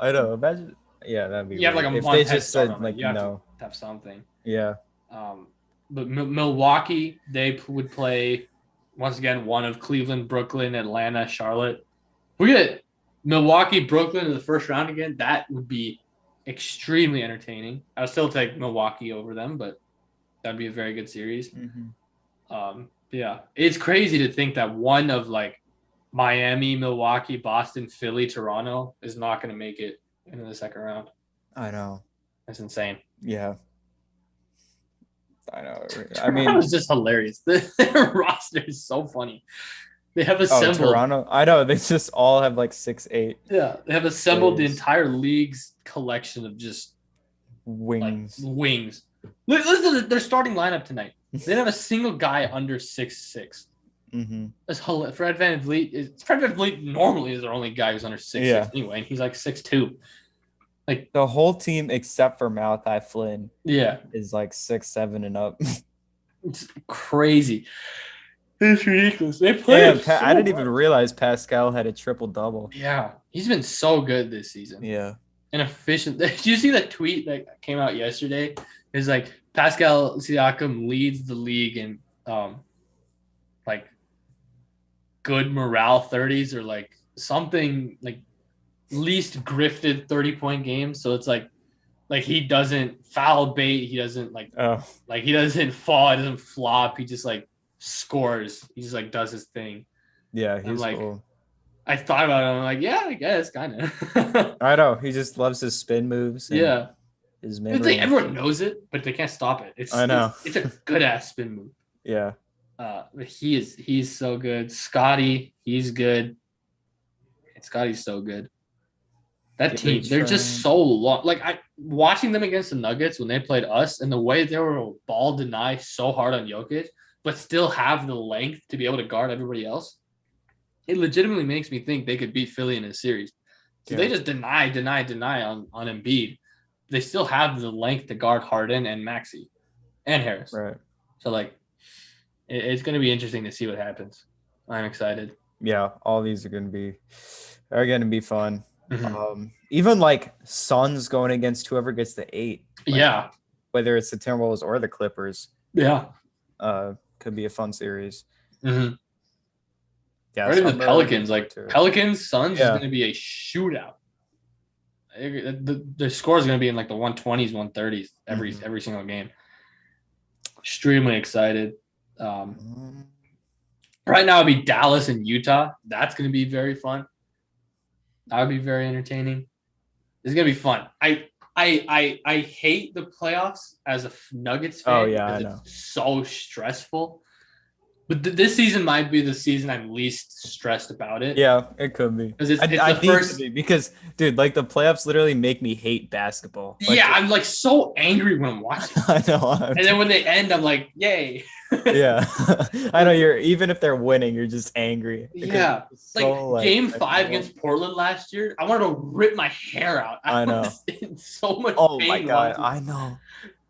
I know. Imagine. Yeah, that'd be. You have like a if month they head just said like you have no. to have something. Yeah. But Milwaukee, they would play once again one of Cleveland, Brooklyn, Atlanta, Charlotte. We get Milwaukee, Brooklyn in the first round again. That would be extremely entertaining. I would still take Milwaukee over them, but that'd be a very good series. Yeah, it's crazy to think that one of like Miami, Milwaukee, Boston, Philly, Toronto is not going to make it into the second round. I know. That's insane. Yeah. I know. I Toronto mean, is just hilarious. Their roster is so funny. They have assembled. Toronto. I know. They just all have like 6'8" Yeah, they have assembled the Is- entire league's collection of just wings. like wings. Listen to their starting lineup tonight. They didn't have a single guy under 6'6". Mm-hmm. That's hilarious. Fred VanVleet normally is their only guy who's under 6'6" anyway, and he's like 6'2". Like The whole team except for Malachi Flynn yeah, is like 6'7" and up. it's crazy. It's ridiculous. They play. I didn't even realize Pascal had a triple double. Yeah, he's been so good this season. Yeah. And efficient. Did you see that tweet that came out yesterday? It's like Pascal Siakam leads the league in like good morale 30s or like something like least grifted 30-point games. So it's like he doesn't foul bait. He doesn't he doesn't fall. He doesn't flop. He just like scores. He just like does his thing. Yeah, he's like cool. I thought about it. I'm like, yeah, I guess kind of. I know. He just loves his spin moves. Yeah. His everyone knows it, but they can't stop it. I know. It's a good ass spin move. Yeah. But he's so good. Scotty, he's good. Scotty's so good. That team, they're just so long. Like watching them against the Nuggets when they played us, and the way they were ball deny so hard on Jokic, but still have the length to be able to guard everybody else. It legitimately makes me think they could beat Philly in a series. So they just deny on Embiid. They still have the length to guard Harden and Maxey and Harris. Right. So like, it's going to be interesting to see what happens. I'm excited. Yeah, all these are going to be fun. Mm-hmm. Even like Suns going against whoever gets the 8. Like, whether it's the Timberwolves or the Clippers. Yeah. Could be a fun series. Mm-hmm. Yeah. Or even the Pelicans, Pelicans, Suns is going to be a shootout. The score is going to be in like the 120s, 130s every single game. Extremely excited. Right now, it'd be Dallas and Utah. That's going to be very fun. That would be very entertaining. It's going to be fun. I hate the playoffs as a Nuggets fan. Oh yeah, I know. It's so stressful. But this season might be the season I'm least stressed about it. Yeah, it could be. Because it's because dude, like the playoffs literally make me hate basketball. I'm like so angry when I'm watching. I know. And then when they end, I'm like, yay. Yeah. I know even if they're winning, you're just angry. Yeah. Game 5 against Portland last year, I wanted to rip my hair out. I know. In so much pain. Oh my God. I know.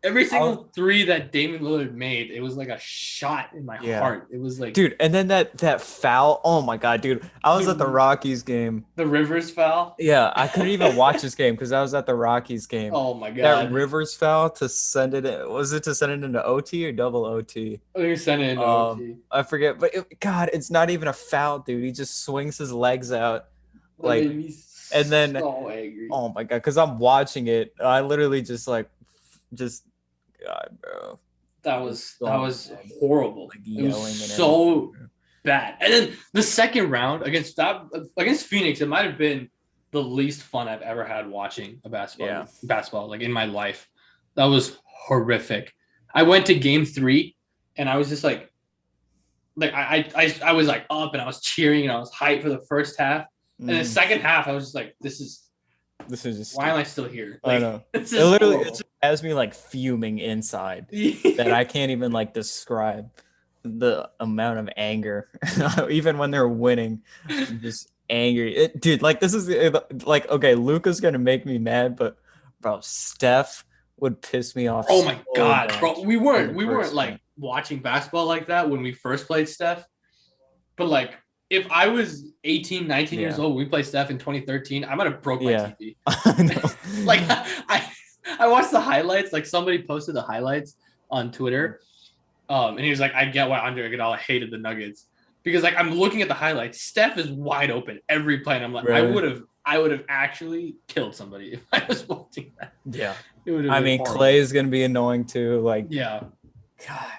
Every single three that Damian Lillard made, it was like a shot in my heart. It was like, dude, and then that foul. Oh my God, dude! I was at the Rockies game. The Rivers foul. Yeah, I couldn't even watch this game because I was at the Rockies game. Oh my God! That Rivers foul to send it. Was it to send it into OT or double OT? I think send it into OT. I forget, but it's not even a foul, dude. He just swings his legs out, and then so angry. Oh my God, because I'm watching it. I literally just. God, bro. That was horrible. Like it was so bad. And then the second round against Phoenix, it might have been the least fun I've ever had watching a basketball like in my life. That was horrific. I went to game 3 and I was just like I was like up and I was cheering and I was hyped for the first half. And the second half I was just like, this is just why am I still here? I know. It just has me like fuming inside that I can't even like describe the amount of anger. Even when they're winning, I'm just angry. Dude, like this is like, okay, Luka's gonna make me mad, but bro, Steph would piss me off. Oh my God, bro. We weren't like watching basketball like that when we first played Steph. But like if I was 18, 19 years old, we played Steph in 2013, I might have broke my TV. Like I watched the highlights. Like somebody posted the highlights on Twitter, and he was like, "I get why Andre Iguodala hated the Nuggets because like I'm looking at the highlights. Steph is wide open every play, and I'm like, right. I would have actually killed somebody if I was watching that. Yeah, it would. I mean, horrible. Clay is gonna be annoying too. Like, yeah, God,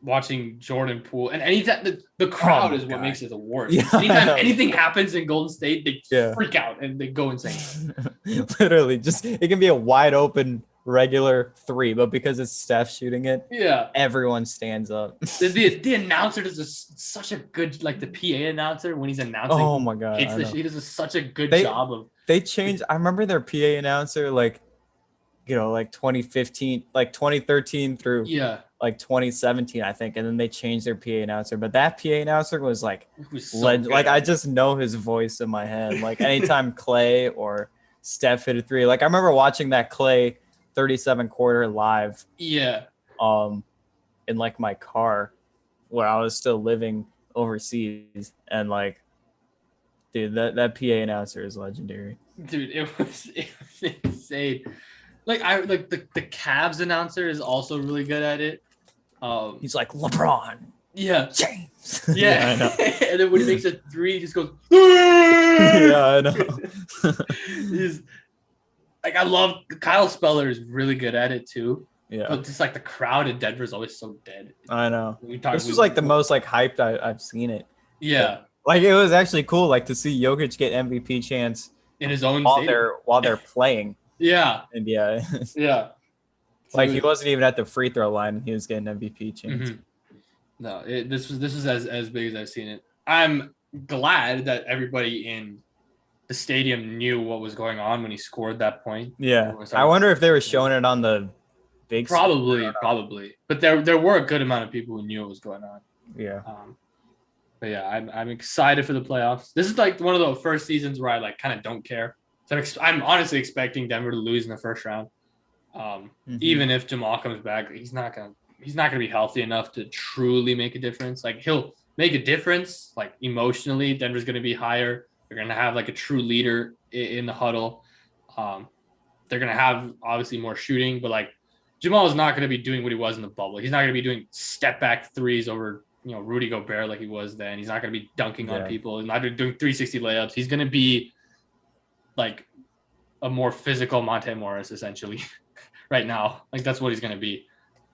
watching Jordan Poole, and anytime the crowd is what makes it the worst. Yeah, anytime anything happens in Golden State, they Yeah. freak out and they go insane. Literally, just it can be a wide open regular three, but because it's Steph shooting it, Yeah. everyone stands up. The announcer does such a good, like the PA announcer when he's announcing. Oh my god, He does such a good They- job of. they changed. I remember their PA announcer, like, like 2015, like 2013 through Yeah, like 2017, I think, and then they changed their PA announcer. But that PA announcer was like, it was so like good. I just know his voice in my head. Like anytime Clay or Steph hit a three, like I remember watching that Clay 37 quarter live, Yeah, in like my car where I was still living overseas, and like, dude, that PA announcer is legendary. dude, it was insane. Like the Cavs announcer is also really good at it. He's like LeBron Yeah, James. yeah. I know. And then when he makes a three, he just goes. Yeah, I know. He's like, I love Kyle Speller is really good at it too. Yeah, But just like the crowd in Denver is always so dead. I know. This was we- like the most like hyped I've seen it. Yeah, Like it was actually cool, like to see Jokic get MVP chance in his own while stadium. they're playing. Yeah, And yeah, yeah. like he wasn't even at the free throw line and he was getting MVP chance. Mhm. No, this was as big as I've seen it. I'm glad that everybody in the stadium knew what was going on when he scored that point. Yeah, I wonder if they were showing it on the big. Probably. But there were a good amount of people who knew what was going on. Yeah. But yeah, I'm excited for the playoffs. This is like one of the first seasons where I like kind of don't care. So I'm honestly expecting Denver to lose in the first round. Even if Jamal comes back, he's not gonna be healthy enough to truly make a difference. Like he'll make a difference, like emotionally. Denver's gonna be higher. They're gonna have like a true leader in the huddle. They're gonna have obviously more shooting, but like Jamal is not gonna be doing what he was in the bubble. He's not gonna be doing step back threes over Rudy Gobert like he was then. He's not gonna be dunking on people. He's not doing 360 layups. He's gonna be like a more physical Monte Morris essentially right now. Like that's what he's gonna be.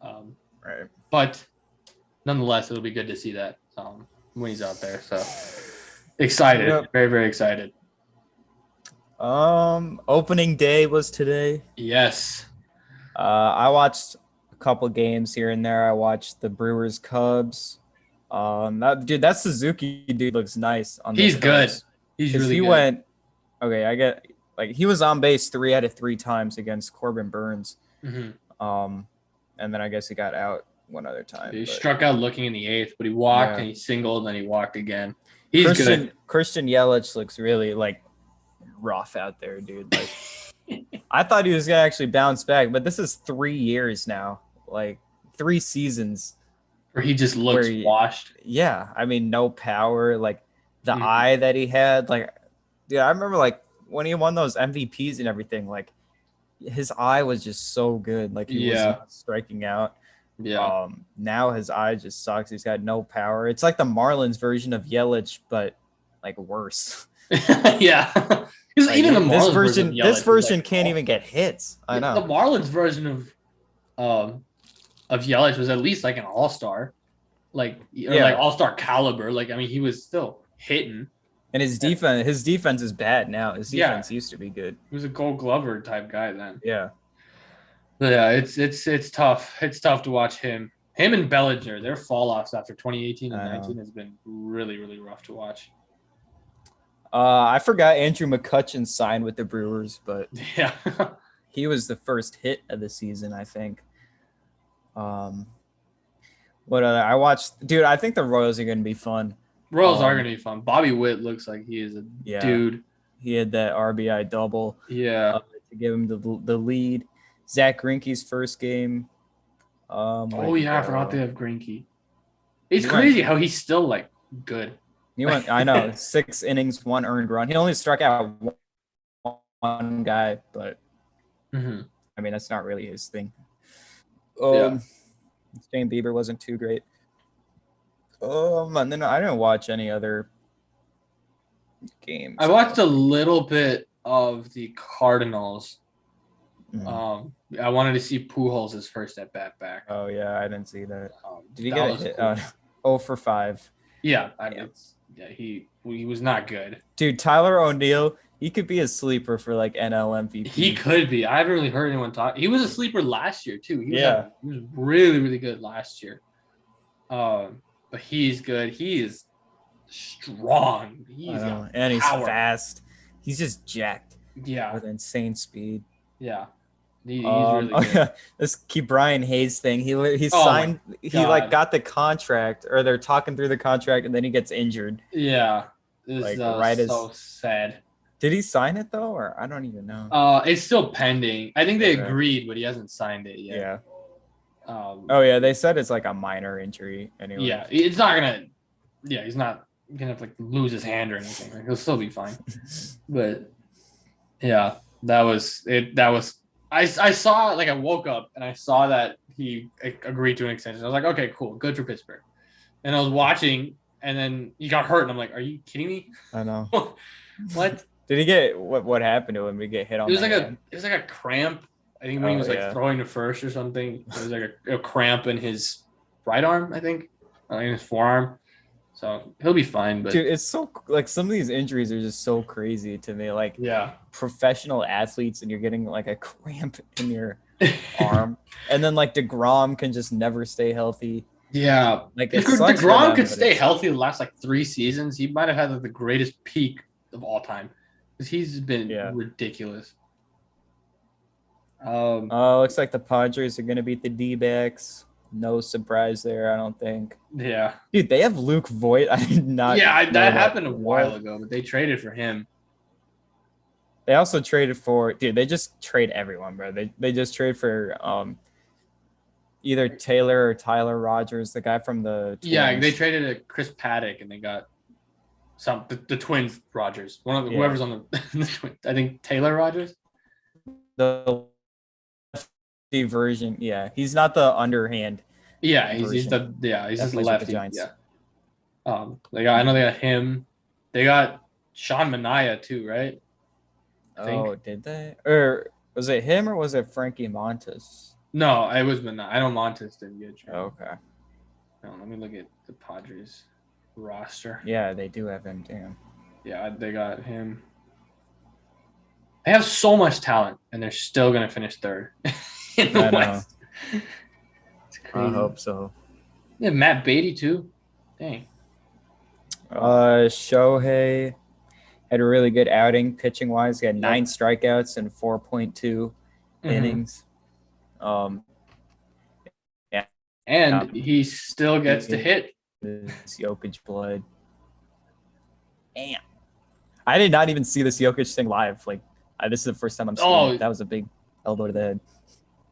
Right. But nonetheless, it'll be good to see that when he's out there. So excited, very, very excited. Opening day was today. Yes. I watched a couple games here and there. I watched the Brewers Cubs. That Suzuki dude looks nice on. He's good. He's really good. Went. Okay, I get like he was on base 3 out of 3 times against Corbin Burns. Mm-hmm. And then I guess he got out one other time. He struck out looking in the 8th, but he walked and he singled and he walked again. He's good. Christian Yelich looks really like rough out there, dude. Like I thought he was gonna actually bounce back, but this is 3 years now, like 3 seasons where he just looks washed. Yeah, I mean, no power. Like the eye that he had, like, dude, I remember like when he won those MVPs and everything, like his eye was just so good. Like he was not striking out. Yeah. Now his eye just sucks. He's got no power. It's like the Marlins version of Yelich, but like worse. Yeah. Like, even the Marlins this version can't even get hits. I know. The Marlins version of Yelich was at least like an all-star, like all-star caliber. Like I mean, he was still hitting. And his defense is bad now. His defense used to be good. He was a Gold Glover type guy then. Yeah. But yeah, it's tough. It's tough to watch him. Him and Bellinger, their fall offs after 2018 and 19 has been really, really rough to watch. I forgot Andrew McCutchen signed with the Brewers, but yeah, he was the first hit of the season, I think. What other? I watched, dude. I think the Royals are going to be fun. Royals are going to be fun. Bobby Witt looks like he is a dude. He had that RBI double. Yeah, to give him the lead. Zach Greinke's first game. I forgot they have Greinke. It's crazy how he's still like good. He went. I know 6 innings, 1 earned run. He only struck out one guy, but I mean that's not really his thing. Shane Bieber wasn't too great. And then I didn't watch any other games. I watched a little bit of the Cardinals. I wanted to see Pujols' first at bat back. Oh yeah, I didn't see that. Did he that get a was hit? cool. 0 for 5. Yeah, he was not good. Dude, Tyler O'Neill, he could be a sleeper for like NL MVP. He could be. I haven't really heard anyone talk. He was a sleeper last year too. He was really, really good last year. But he's good. He is strong. He's got and he's power. fast. He's just jacked. Yeah, with insane speed. Yeah, he's really good. Yeah. This Brian Hayes thing. He signed. He like got the contract, or they're talking through the contract, and then he gets injured. Yeah, it's like so sad. Did he sign it though, or I don't even know? It's still pending. I think they agreed, but he hasn't signed it yet. Yeah. Oh yeah, they said it's like a minor injury anyway. Yeah, it's not gonna. Yeah, he's not gonna have to like lose his hand or anything. Like, he'll still be fine. But yeah, that was it. That was I saw like I woke up and I saw that he agreed to an extension. I was like, okay, cool, good for Pittsburgh. And I was watching, and then he got hurt, and I'm like, are you kidding me? I know. What? Did he get what happened to him? Did he get hit on? It was like a cramp. I think when he was like throwing to first or something, it was like a cramp in his right arm, I think, in his forearm. So he'll be fine. But dude, it's so like some of these injuries are just so crazy to me. Like professional athletes, and you're getting like a cramp in your arm, and then like DeGrom can just never stay healthy. Yeah, like DeGrom could stay healthy the last like 3 seasons. He might have had like, the greatest peak of all time because he's been ridiculous. Looks like the Padres are gonna beat the D-backs. No surprise there, I don't think. Yeah, dude, they have Luke Voigt. I did not. Yeah, that happened a while ago, but they traded for him. They also traded for they just trade everyone, bro. They just trade for either Taylor or Tyler Rogers, the guy from the Twins. Yeah, they traded a Chris Paddock and they got the Twins Rogers. One of whoever's on the Twins. I think Taylor Rogers. The version, he's not the underhand. Yeah, he's just the lefty. Yeah. I know they got him. They got Sean Manaea too, right? Did they? Or was it him or was it Frankie Montas? No, it was Manaea. I know Montas didn't get traded. Okay. No, let me look at the Padres roster. Yeah, they do have him. Damn. Yeah, they got him. They have so much talent, and they're still gonna finish third in the West. It's crazy. I hope so. Yeah, Matt Beatty too. Dang. Shohei had a really good outing pitching wise. He had 9 strikeouts and 4.2 innings. And he still gets to hit. This Jokic blood. Damn. I did not even see this Jokic thing live. Like, this is the first time I'm seeing it. That was a big elbow to the head.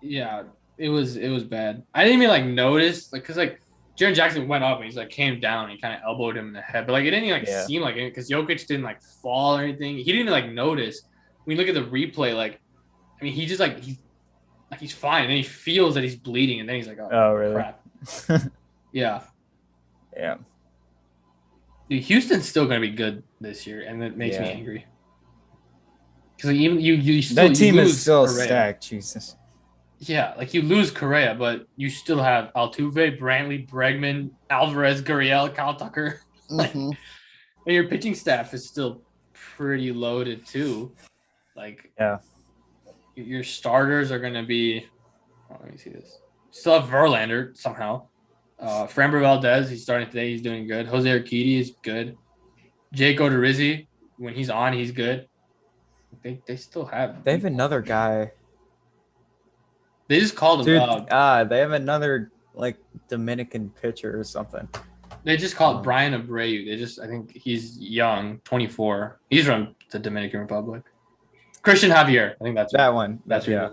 Yeah, it was bad. I didn't even notice because Jaren Jackson went up and he's came down and he kind of elbowed him in the head, but it didn't even seem like it because Jokic didn't fall or anything. He didn't even notice. When you look at the replay, he just he's fine, and then he feels that he's bleeding, and then he's like, oh really? Crap. Yeah. Dude, Houston's still gonna be good this year, and it makes me angry. Because even you still that team is still stacked. Jesus. Yeah, you lose Correa, but you still have Altuve, Brantley, Bregman, Alvarez, Gurriel, Kyle Tucker. And your pitching staff is still pretty loaded too. Your starters are gonna be. Let me see this. Still have Verlander somehow. Framber Valdez, he's starting today. He's doing good. Jose Urquidy is good. Jake Odorizzi, when he's on, he's good. They still have. They have another guy. They just called him. They have another Dominican pitcher or something. They just called Brian Abreu. I think he's young, 24. He's from the Dominican Republic. Christian Javier. I think that's that one. That's yeah.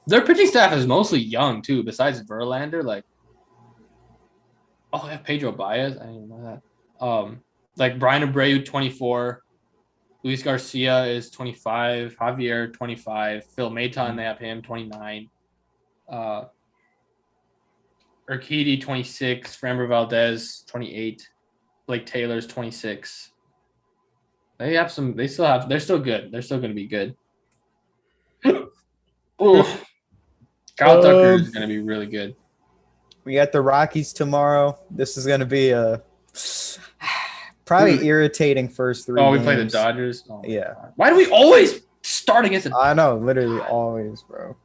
Their pitching staff is mostly young too. Besides Verlander, Pedro Baez. I didn't even know that. Brian Abreu, 24. Luis Garcia is 25. Javier, 25. Phil Maton, they have him, 29. Urquidy, 26. Framber Valdez, 28. Blake Taylor's 26. They have some. They still have. They're still good. They're still going to be good. Oh, Kyle Tucker is going to be really good. We got the Rockies tomorrow. This is going to be a probably irritating first 3 games. We play the Dodgers. Oh, yeah. Why do we always start against the I know, literally always, bro.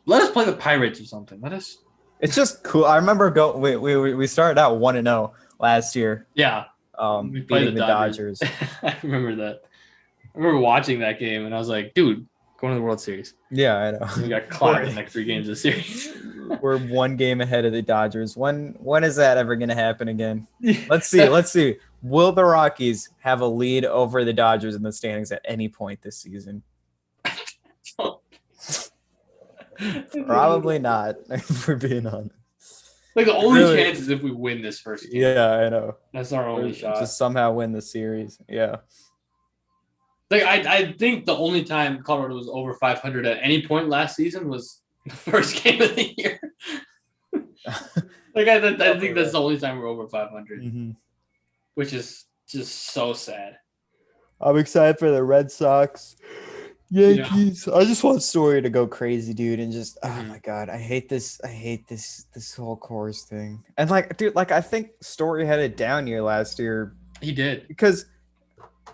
Let us play the Pirates or something. It's just cool. I remember we started out 1-0 last year. Yeah. We beating the Dodgers. I remember that. I remember watching that game and I was like, dude, going to the World Series. Yeah, I know. We got clapped in the next 3 games of the series. We're 1 game ahead of the Dodgers. When is that ever going to happen again? Let's see. Will the Rockies have a lead over the Dodgers in the standings at any point this season? Probably not, if we're being honest. Like the only chance is if we win this first game. Yeah, I know. That's our only shot. Just somehow win the series. Yeah. Like I think the only time Colorado was over 500 at any point last season was the first game of the year. Like I think that's the only time we're over 500, which is just so sad. I'm excited for the Red Sox. Yankees. Yeah. I just want Story to go crazy, dude, and just oh my god, I hate this whole Coors thing. And like, dude, like I think Story had a down year last year. He did because,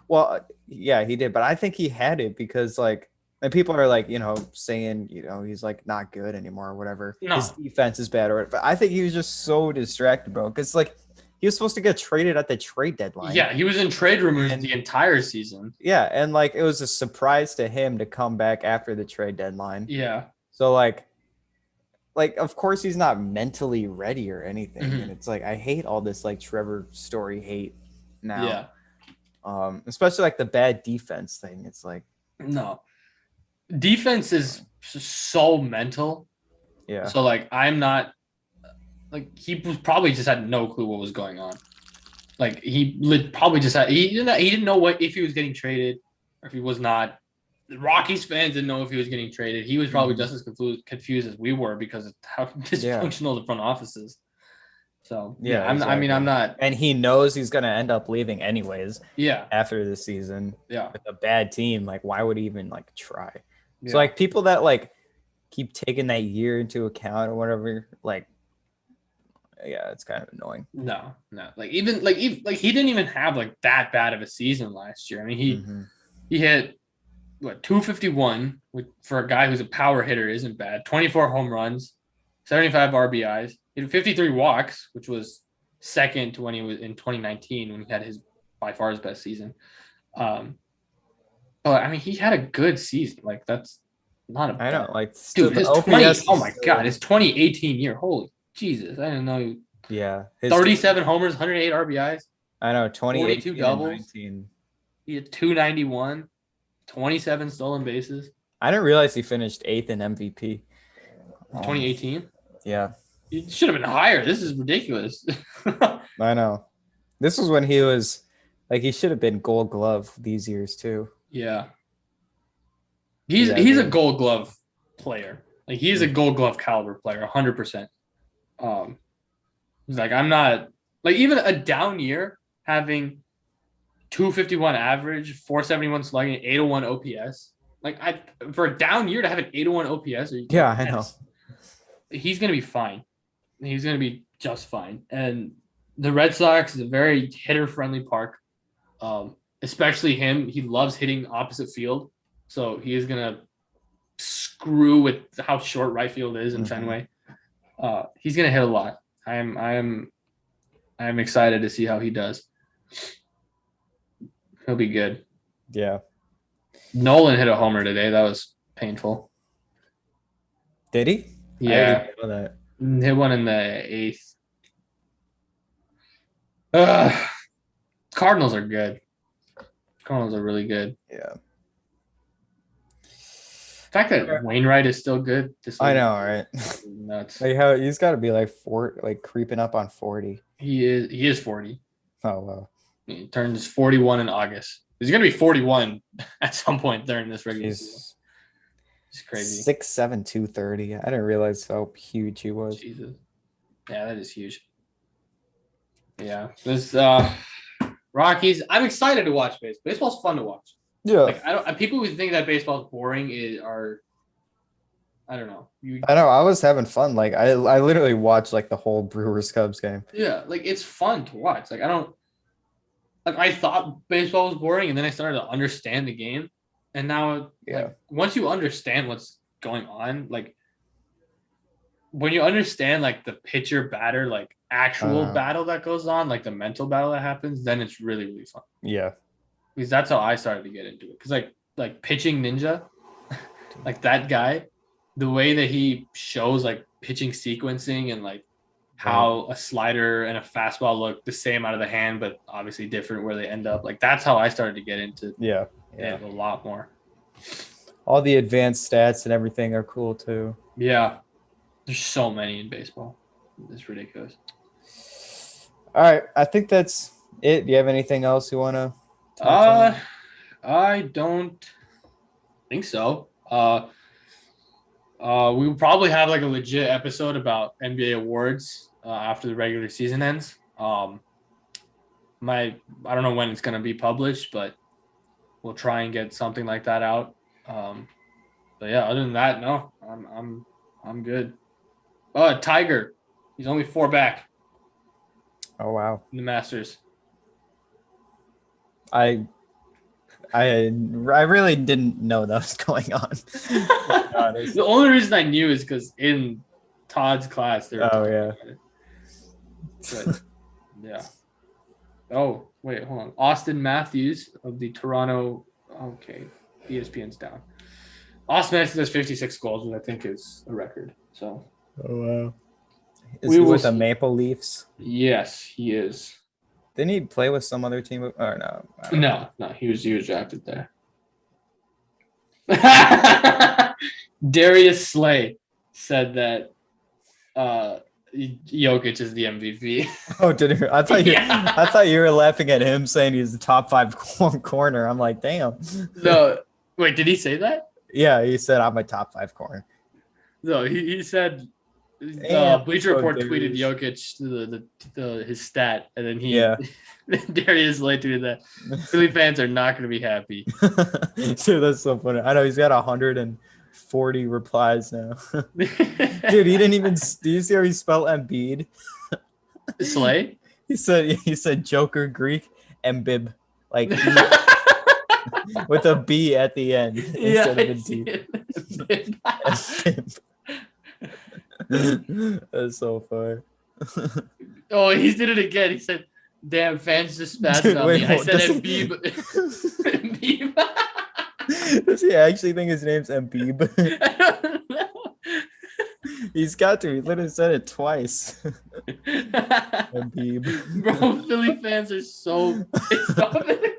well, yeah, he did, but I think he had it because like, and people are like, saying, he's like not good anymore or whatever. No. His defense is bad or whatever. But I think he was just so distracted, bro, because like. He was supposed to get traded at the trade deadline. Yeah, he was in trade rumors the entire season. Yeah, and like it was a surprise to him to come back after the trade deadline. Yeah. So like of course he's not mentally ready or anything. And it's like I hate all this like Trevor Story hate now. Yeah. Especially like the bad defense thing. It's like no. Defense is so mental. Yeah. So like I'm not like he probably just had no clue what was going on. Like he probably just had he didn't know what if he was getting traded or if he was not. The Rockies fans didn't know if he was getting traded. He was probably just as confused as we were because of how dysfunctional the front office is. So I'm not. And he knows he's gonna end up leaving anyways. Yeah. After the season. Yeah. With a bad team, like why would he even like try? Yeah. So like people that like keep taking that year into account or whatever, like. Yeah, it's kind of annoying. No. Like he didn't even have like that bad of a season last year. I mean, he hit 251, which for a guy who's a power hitter isn't bad. 24 home runs, 75 RBIs. He had 53 walks, which was second to when he was in 2019 when he had his by far his best season. But I mean, he had a good season. Like that's not a. I know, like dude, his 20. Oh my god, his 2018 year. Holy. Jesus, I didn't know. Yeah. 37 homers, 108 RBIs. I know, 42 doubles. He had 291, 27 stolen bases. I didn't realize he finished 8th in MVP. 2018? Yeah. He should have been higher. This is ridiculous. I know. This was when he was, like, he should have been Gold Glove these years, too. Yeah. He's a Gold Glove player. Like, he's a Gold Glove caliber player, 100%. Like I'm not like even a down year having 251 average, 471 slugging, 801 OPS. Like for a down year to have an 801 OPS. Yeah, I know. He's gonna be fine. He's gonna be just fine. And the Red Sox is a very hitter friendly park. Especially him. He loves hitting opposite field, so he is gonna screw with how short right field is in Fenway. He's gonna hit a lot. I'm excited to see how he does. He'll be good. Yeah. Nolan hit a homer today. That was painful. Did he? Yeah. I didn't know that. Hit one in the 8th. Cardinals are good. Cardinals are really good. Yeah. The fact that Wainwright is still good. I know, right? Nuts. Like how he's got to be like creeping up on 40. He is 40. Oh wow. He turns 41 in August. He's gonna be 41 at some point during this regular season. It's crazy. 6'7", 230. I didn't realize how huge he was. Jesus. Yeah, that is huge. Yeah. This Rockies. I'm excited to watch baseball. Baseball's fun to watch. Yeah. Like I don't. People who think that baseball's boring are. I don't know. I know. I was having fun. Like I literally watched like the whole Brewers Cubs game. Yeah, like it's fun to watch. Like I don't. Like I thought baseball was boring, and then I started to understand the game, and now like once you understand what's going on, like when you understand like the pitcher batter like actual battle that goes on, like the mental battle that happens, then it's really really fun. Yeah, because that's how I started to get into it. Because like pitching ninja, like that guy, the way that he shows like pitching sequencing and like how a slider and a fastball look the same out of the hand, but obviously different where they end up. Like that's how I started to get into it a lot more. All the advanced stats and everything are cool too. Yeah, there's so many in baseball. It's ridiculous. All right, I think that's it. Do you have anything else you want to touch on? I don't think so. We will probably have like a legit episode about NBA awards after the regular season ends. I don't know when it's gonna be published, but we'll try and get something like that out. But yeah, other than that, no, I'm good. Tiger, he's only 4 back. Oh wow! In the Masters. I really didn't know that was going on. The only reason I knew is because in Todd's class they were talking about it. But, yeah. Oh, wait, hold on. Austin Matthews of the Toronto. Okay, ESPN's down. Austin Matthews has 56 goals, which I think is a record. So. Oh wow. Is he with the Maple Leafs? Yes, he is. Didn't he play with some other team? Or no? No, he was drafted there. Darius Slay said that Jokic is the MVP. Oh, did he? I thought you were laughing at him saying he's the top 5 corner. I'm like, damn. No, wait, did he say that? Yeah, he said I'm a top 5 corner. No, he said. Bleacher Report tweeted Jokic to his stat, and then Darius Slay tweeted that Philly fans are not going to be happy. Dude, that's so funny. I know he's got 140 replies now. Dude, he didn't even. Do you see how he spelled Embiid? Slay. He said Joker Greek Embib, like with a B at the end instead of a D. That's so funny. Oh, he did it again. He said, "Damn, fans just spazzed on me." I said Embiid. Does he actually think his name's Embiid? I don't know. He's got to. He literally said it twice. Embiid. Bro, Philly fans are so pissed off at the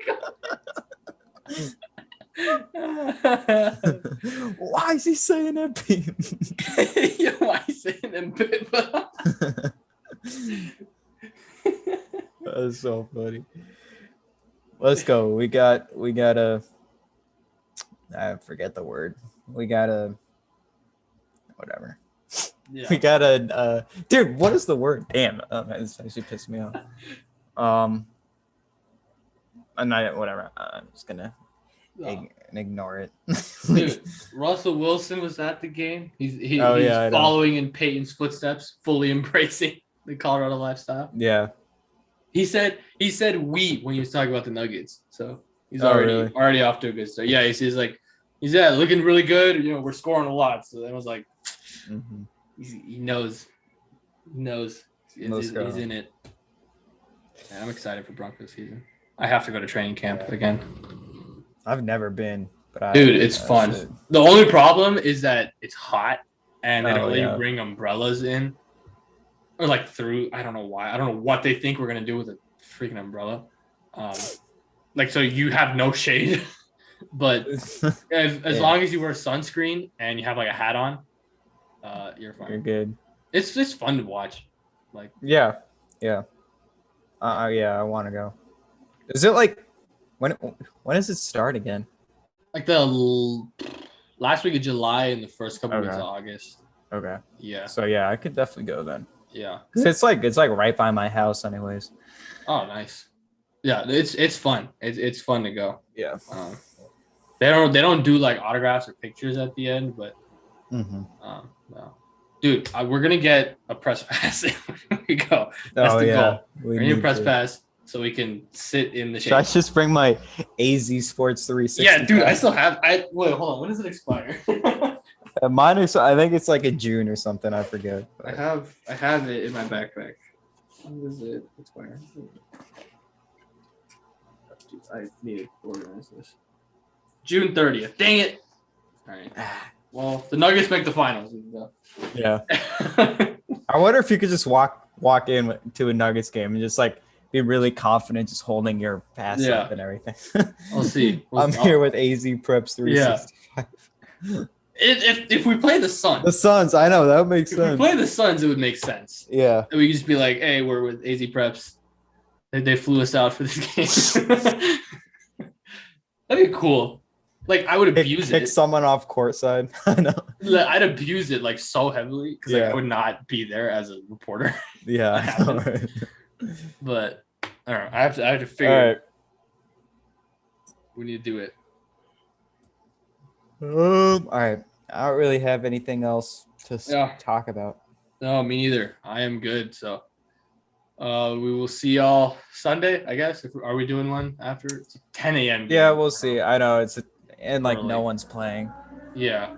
Why is he saying Embiid? Yeah, why is he saying Embiid? That's so funny. Let's go. We got a. I forget the word. We got a. Whatever. Yeah. We got a. Dude, what is the word? Damn. It's actually pissed me off. I'm not. Whatever. I'm just gonna. Ignore it. Dude, Russell Wilson was at the game. He's following in Peyton's footsteps, fully embracing the Colorado lifestyle. Yeah. He said we when he was talking about the Nuggets. So he's already off to a good start. Yeah, he's looking really good. You know, we're scoring a lot. So I was like, he knows. He's in it. Yeah, I'm excited for Broncos season. I have to go to training camp again. I've never been, but dude, it's fun. The only problem is that it's hot, and they don't let you bring umbrellas in, or like through. I don't know why. I don't know what they think we're gonna do with a freaking umbrella. Like so you have no shade, but as long as you wear sunscreen and you have like a hat on, you're fine. You're good. It's just fun to watch. Like yeah. I want to go. Is it like? When does it start again? Like the last week of July and the first couple weeks of August. Okay. Yeah. So yeah, I could definitely go then. Yeah. Cause it's like right by my house, anyways. Oh, nice. Yeah, it's fun. It's fun to go. Yeah. They don't do like autographs or pictures at the end, but no. Dude, we're gonna get a press pass. Here we go. That's Oh the yeah, goal. we We're gonna need press to. pass so we can sit in the Should I shade. just bring my AZ Sports 360? Yeah, dude, I still have. I wait, hold on. When does it expire? Mine is. I think it's like a June or something. I forget. I have it in my backpack. When does it expire? Dude, I need to organize this. June 30th. Dang it. All right. Well, the Nuggets make the finals. Yeah. I wonder if you could just walk in to a Nuggets game and just like be really confident, just holding your pass up and everything. I'll see. I'm here with AZ Preps 365. If we play the Suns, The Suns, I know that would make if sense. we play the Suns, it would make sense. Yeah. We could just be like, hey, we're with AZ Preps. They flew us out for this game. That'd be cool. Like I would abuse Kick it. someone off courtside. I know. I'd abuse it like so heavily because like, I would not be there as a reporter. Yeah. I know, right? But I don't know. I have to figure. All right. We need to do it. All right. I don't really have anything else to talk about. No, me neither. I am good. So we will see y'all Sunday, I guess. Are we doing one after? It's a 10 a.m. game. Yeah, we'll see. I know and like no one's playing. Yeah.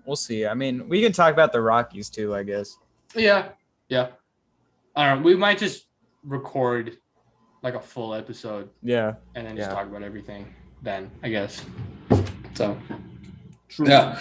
We'll see. I mean, we can talk about the Rockies too, I guess. Yeah. Yeah. I don't know. We might just record like a full episode. Yeah. And then just talk about everything then, I guess. So, yeah.